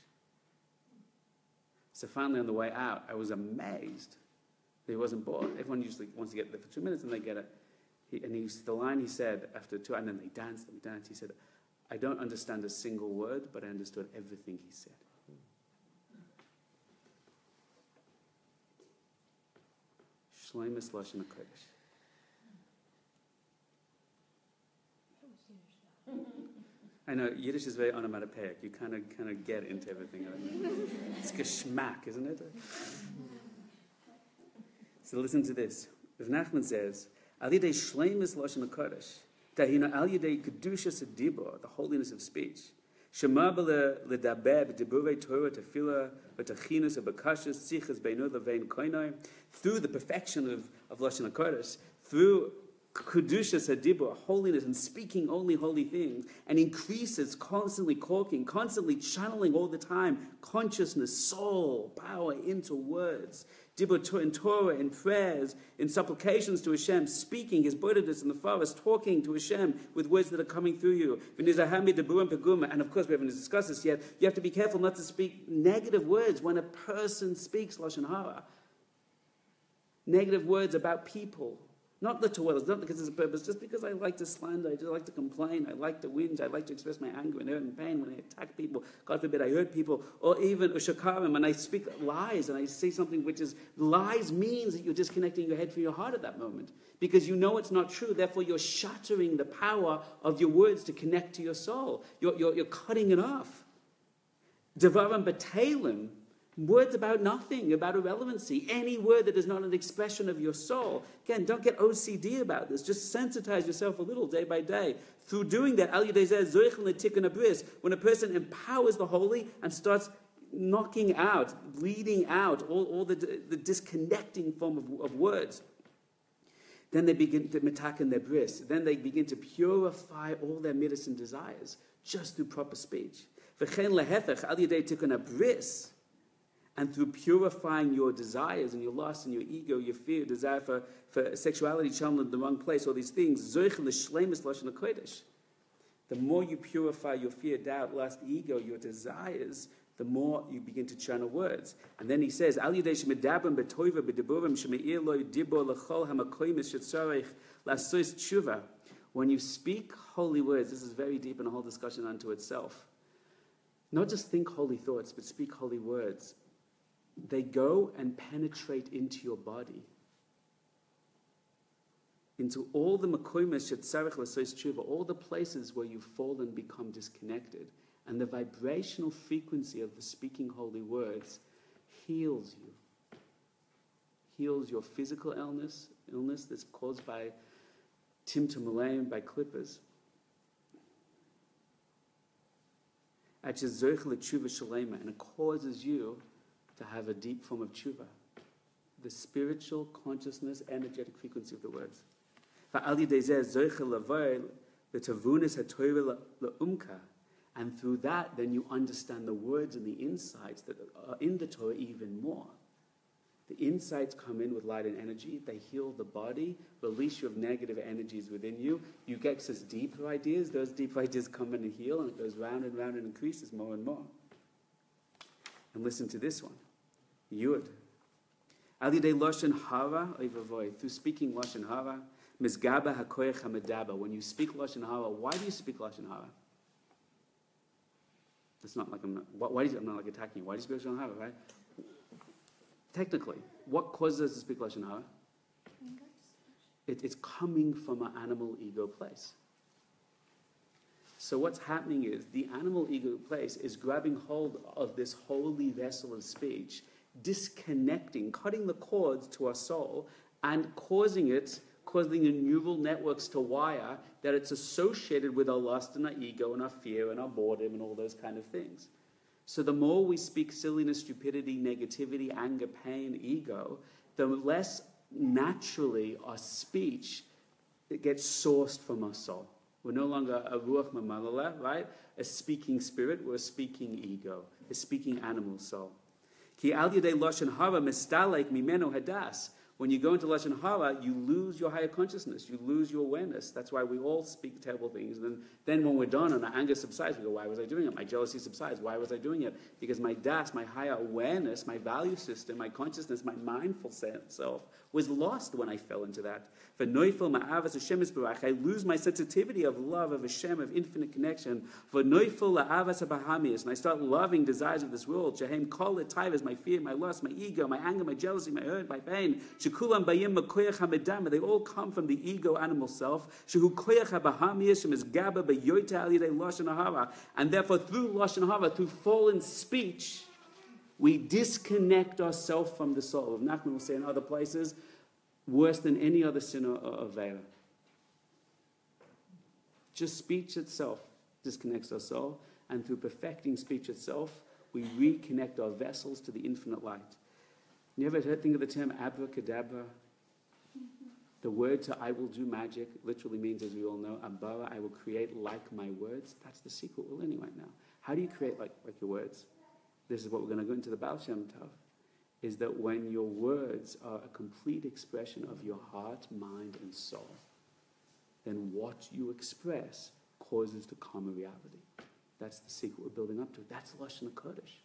So finally on the way out, I was amazed that he wasn't bored. Everyone usually wants to get there for 2 minutes and they get it. The line he said after 2, and then they danced. He said, I don't understand a single word, but I understood everything he said. Shleimus Lashon HaKodesh. I know, Yiddish is very onomatopoeic. You kind of get into everything. It's geschmack, isn't it? So listen to this. Rav Nachman says, Al Yidei Shleimus Lashon HaKodesh, Tahina Al Yidei Kedushas HaDibur, the holiness of speech, Shema L'daber B'diburei Torah Tefillah V'tachinus V'bakashas Tzichas Beinu L'vein Koinai, through the perfection of Lashon HaKodesh, through Kedushas HaDibur, holiness and speaking only holy things, and increases constantly corking, constantly channeling all the time, consciousness, soul, power into words. Dibur in Torah, in prayers, in supplications to Hashem, speaking his bodedus in the forest, talking to Hashem with words that are coming through you. And of course, we haven't discussed this yet. You have to be careful not to speak negative words when a person speaks Lashon Hara. Negative words about people. Not the Torah, not because it's a purpose, just because I like to slander, I just like to complain, I like to whinge, I like to express my anger and hurt and pain when I attack people. God forbid I hurt people. Or even Ushakarim, when I speak lies and I say something which is, lies means that you're disconnecting your head from your heart at that moment. Because you know it's not true, therefore you're shattering the power of your words to connect to your soul. You're cutting it off. Devarim B'Talim, words about nothing, about irrelevancy. Any word that is not an expression of your soul. Again, don't get OCD about this. Just sensitize yourself a little day by day. Through doing that, when a person empowers the holy and starts knocking out, bleeding out all the disconnecting form of words, then they begin to metaken their bris. Then they begin to purify all their midas and desires just through proper speech. And through purifying your desires and your lust and your ego, your fear, desire for sexuality, channeled in the wrong place, all these things, the more you purify your fear, doubt, lust, ego, your desires, the more you begin to channel words. And then he says, when you speak holy words, this is very deep in a whole discussion unto itself. Not just think holy thoughts, but speak holy words. They go and penetrate into your body, into all the makoymes shetzarech lasos tshuva, all the places where you've fallen, become disconnected, and the vibrational frequency of the speaking holy words heals you, heals your physical illness that's caused by timtum malaim, by clippers. And it causes you to have a deep form of tshuva, the spiritual consciousness, energetic frequency of the words. And through that, then you understand the words and the insights that are in the Torah even more. The insights come in with light and energy. They heal the body, release you of negative energies within you. You get access deeper ideas. Those deep ideas come in and heal, and it goes round and round and increases more and more. And listen to this one. Yud. Al yidei lashon hara oivavoy. Through speaking lashon hara, mizgaba hakoyach hamedaba. When you speak lashon hara, why do you speak lashon hara? It's not like I'm not like attacking you. Why do you speak lashon hara, right? Technically, what causes us to speak lashon hara? It's coming from an animal ego place. So what's happening is the animal ego place is grabbing hold of this holy vessel of speech, disconnecting, cutting the cords to our soul, and causing the neural networks to wire that it's associated with our lust and our ego and our fear and our boredom and all those kind of things. So the more we speak silliness, stupidity, negativity, anger, pain, ego, the less naturally our speech gets sourced from our soul. We're no longer a ruach mamalala, right? A speaking spirit. We're a speaking ego, a speaking animal soul. Ki al yedei lashon hara mistalek mimeno hadas. When you go into lashon hara, you lose your higher consciousness. You lose your awareness. That's why we all speak terrible things. And then when we're done and our anger subsides, we go, why was I doing it? My jealousy subsides. Why was I doing it? Because my das, my higher awareness, my value system, my consciousness, my mindful self was lost when I fell into that. For noifel ma'avas Hashem isbarach, I lose my sensitivity of love of Hashem, of infinite connection. For noifel la'avas habahamias, and I start loving desires of this world. Shehem kol etaivas, my fear, my lust, my ego, my anger, my jealousy, my hurt, my pain. Shekulam bayim makoyach hamedama, they all come from the ego animal self. Shehu koyach habahamias, shem is gaba beyoyta al yidei lashon hara, and therefore through lashon hara, through fallen speech, we disconnect ourselves from the soul. Rav Nachman will say in other places, worse than any other sin or avera. Just speech itself disconnects our soul, and through perfecting speech itself, we reconnect our vessels to the infinite light. You ever think of the term abracadabra? The word to I will do magic literally means, as we all know, abara, I will create like my words. That's the secret we're learning right now. How do you create like your words? This is what we're going to go into the Baal Shem Tov, is that when your words are a complete expression of your heart, mind, and soul, then what you express causes to come a reality. That's the secret we're building up to. That's Lashon HaKodesh.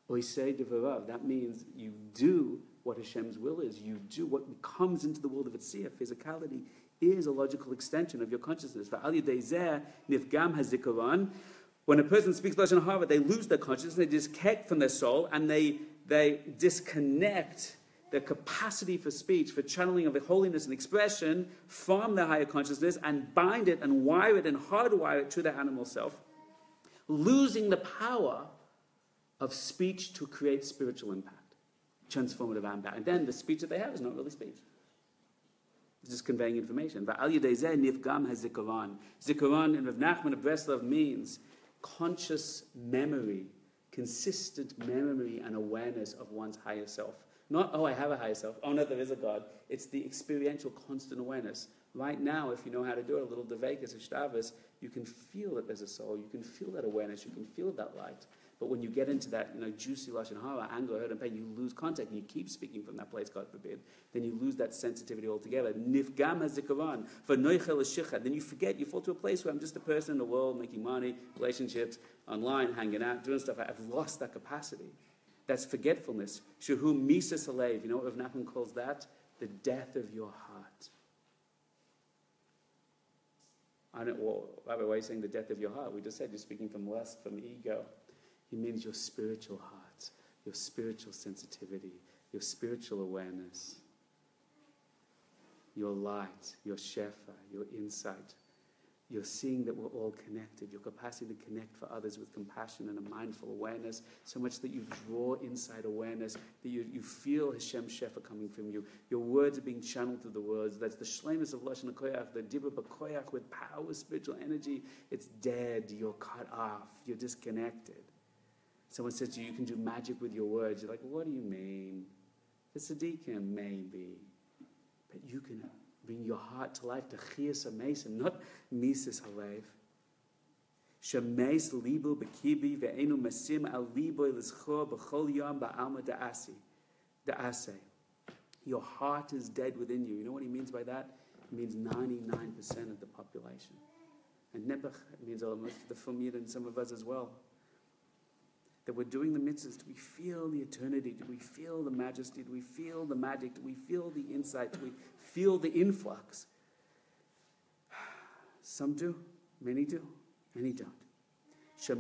Oisei devarav, that means you do what Hashem's will is. You do what comes into the world of Etziyah. Physicality is a logical extension of your consciousness. V'al yedei zeh nifgam hazikaron. When a person speaks Lashon Hara, they lose their consciousness, they disconnect from their soul, and they disconnect their capacity for speech, for channeling of the holiness and expression from their higher consciousness, and bind it and wire it and hardwire it to their animal self, losing the power of speech to create spiritual impact, transformative impact. And then the speech that they have is not really speech. It's just conveying information. Va'al yedei zeh nifgam hazikaron. Zikaron in Rav Nachman of Breslov means conscious memory, consistent memory and awareness of one's higher self. Not, oh, I have a higher self. Oh, no, there is a God. It's the experiential, constant awareness. Right now, if you know how to do it, a little devekas, ishtavas, you can feel that there's a soul. You can feel that awareness. You can feel that light. But when you get into that, juicy lashon hara, anger, hurt, and pain, you lose contact, and you keep speaking from that place, God forbid. Then you lose that sensitivity altogether. Nifgam hazikaron, for noichel shicha. Then you forget. You fall to a place where I'm just a person in the world, making money, relationships, online, hanging out, doing stuff. I've lost that capacity. That's forgetfulness. Shehu misas halev. You know what Rav Nachman calls that? The death of your heart. I don't. Well, Rabbi, why are you saying the death of your heart? We just said you're speaking from lust, from ego. He means your spiritual heart, your spiritual sensitivity, your spiritual awareness, your light, your shefa, your insight. You're seeing that we're all connected, your capacity to connect for others with compassion and a mindful awareness, so much that you draw inside awareness, that you feel Hashem shefa coming from you. Your words are being channeled through the words. That's the shleimus of Lashon HaKoyach, the dibur b'koyach with power, with spiritual energy. It's dead, you're cut off, you're disconnected. Someone says to you, you can do magic with your words. You're like, what do you mean? The tzaddikim, maybe. But you can bring your heart to life, to chiyas amesim, not mises halev. Shemeis libo bekibi ve'enu masim al libo l'schor b'chol yom ba'alma da'asi. Da'aseh. Your heart is dead within you. You know what he means by that? It means 99% of the population. And Nebuch means almost the Fumir and some of us as well. That we're doing the mitzvahs. Do we feel the eternity? Do we feel the majesty? Do we feel the magic? Do we feel the insight? Do we feel the influx? Some do, many do, many don't. You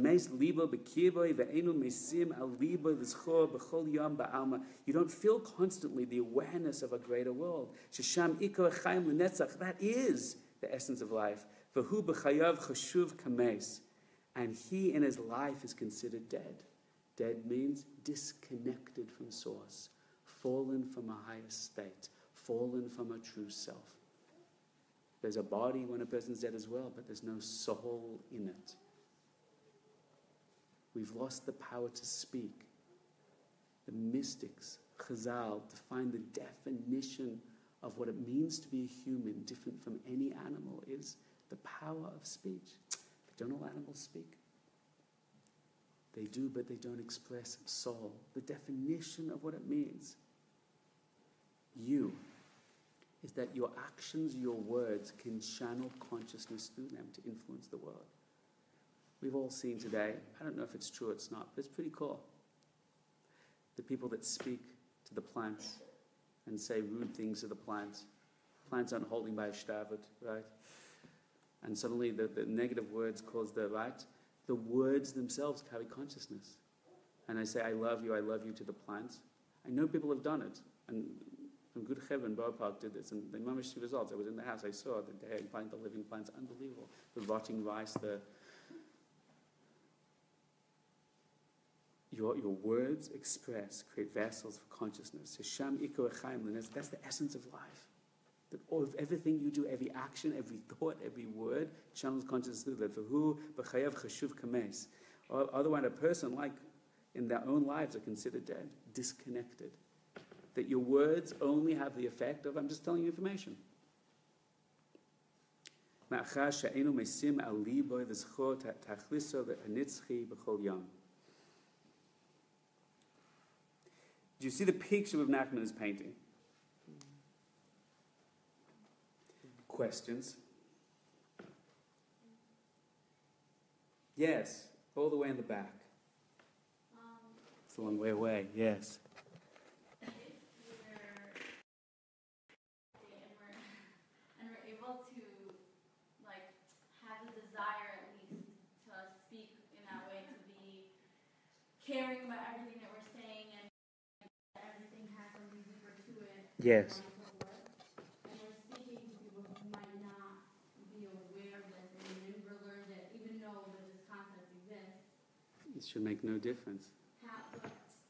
don't feel constantly the awareness of a greater world. That is the essence of life. And he in his life is considered dead. Dead means disconnected from source, fallen from a higher state, fallen from a true self. There's a body when a person's dead as well, but there's no soul in it. We've lost the power to speak. The mystics, Chazal, define the definition of what it means to be a human, different from any animal, is the power of speech. But don't all animals speak? They do, but they don't express soul. The definition of what it means, is that your actions, your words can channel consciousness through them to influence the world. We've all seen today, I don't know if it's true or it's not, but it's pretty cool. The people that speak to the plants and say rude things to the plants. Plants aren't holding by a shtavet, right? And suddenly the negative words cause the words themselves carry consciousness. And I say, I love you to the plants. I know people have done it. And from Good Heaven, Borough Park did this. And the mamish results, I was in the house, I saw that they had planted the living plants, unbelievable. The rotting rice, Your words express, create vessels for consciousness. That's the essence of life. That all of everything you do, every action, every thought, every word, channels consciousness through that. Otherwise, a person, like in their own lives, are considered dead, disconnected. That your words only have the effect of, I'm just telling you information. Do you see the picture of Nachman is painting? Questions? Yes, all the way in the back. It's a long way away, yes. And we're able to have the desire at least to speak in that way, to be caring about everything that we're saying and everything has something deeper to it. Yes. And we're speaking to people who might not be aware of this and never learned it, even though that this concept exists. It should make no difference.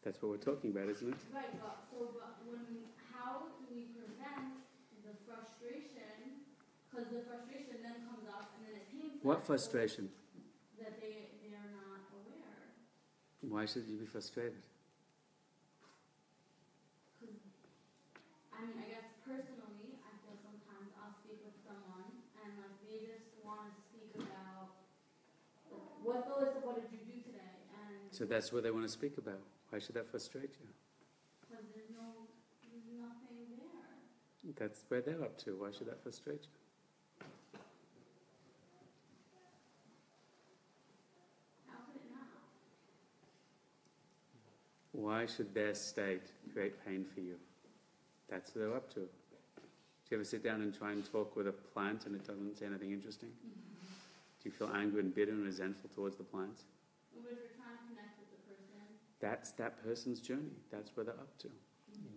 That's what we're talking about, isn't it? Right, how do we prevent the frustration? Because the frustration then comes up and then it pains. What frustration? That they are not aware. Why should you be frustrated? I guess personally, I feel sometimes I'll speak with someone and they just want to speak about what did you do today? And So that's what they want to speak about. Why should that frustrate you? because there's nothing there. That's where they're up to. Why should that frustrate you? How could it not? Why should their state create pain for you? That's what they're up to. Do you ever sit down and try and talk with a plant and it doesn't say anything interesting? Do you feel angry and bitter and resentful towards the plant? But if you're trying to connect with the person. That's that person's journey. That's where they're up to.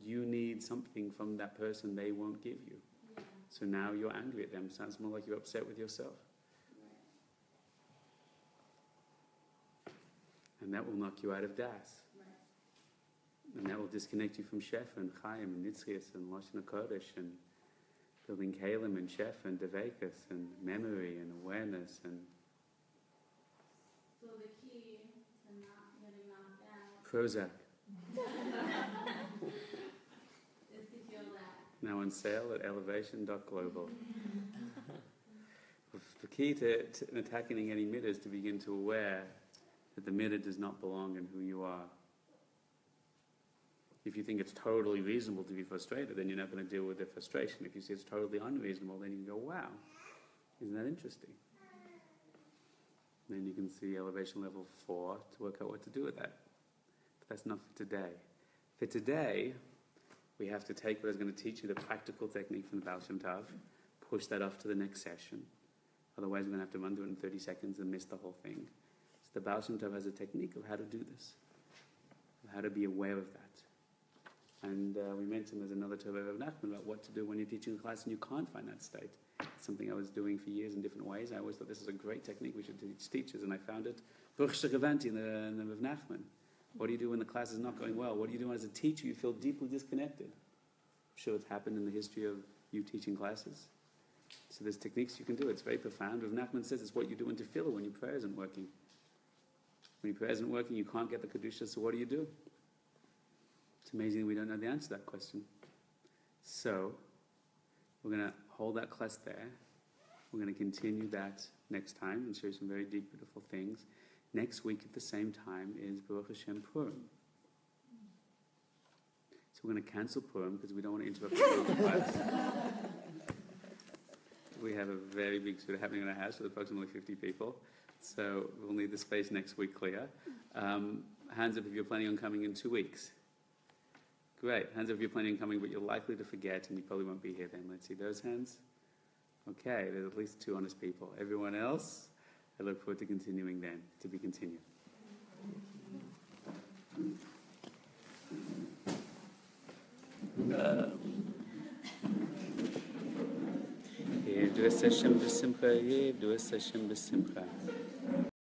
You need something from that person they won't give you. Yeah. So now you're angry at them. Sounds more like you're upset with yourself. Right. And that will knock you out of Das. Right. And that will disconnect you from Shefa and Chaim and Nitzchias and Lashon HaKodesh and building Kalim and Shefa and Devekas and memory and awareness and So the key to not getting knocked out Prozac. is to feel that. Now on sale at elevation.global. The key to attacking any midah is to begin to aware that the midah does not belong in who you are. If you think it's totally reasonable to be frustrated, then you're not going to deal with the frustration. If you see it's totally unreasonable, then you can go, wow, isn't that interesting? Then you can see elevation level 4 to work out what to do with that. But that's not for today. For today, we have to take what I was going to teach you, the practical technique from the Baal Shem Tov, push that off to the next session. Otherwise, we're going to have to run through it in 30 seconds and miss the whole thing. So the Baal Shem Tov has a technique of how to do this, of how to be aware of that. And we mentioned there's another Tovei of Nachman about what to do when you're teaching a class and you can't find that state. It's something I was doing for years in different ways. I always thought this is a great technique we should teach teachers, and I found it Baruch Shekavanti in the Rav Nachman. What do you do when the class is not going well? What do you do as a teacher? You feel deeply disconnected. I'm sure it's happened in the history of you teaching classes. So there's techniques you can do. It's very profound. Rav Nachman says it's what you do in tefillah when your prayer isn't working. When your prayer isn't working, you can't get the Kedusha, so what do? It's amazing we don't know the answer to that question. So, we're going to hold that class there. We're going to continue that next time and show you some very deep, beautiful things. Next week at the same time is Baruch Hashem Purim. So we're going to cancel Purim because we don't want to interrupt the class. We have a very big suit happening in our house with approximately 50 people. So we'll need the space next week clear. Hands up if you're planning on coming in 2 weeks. Great. Hands up if you're planning on coming, but you're likely to forget and you probably won't be here then. Let's see those hands. Okay, there's at least 2 honest people. Everyone else, I look forward to continuing then. To be continued. Do a session b'simcha, do a session b'simcha.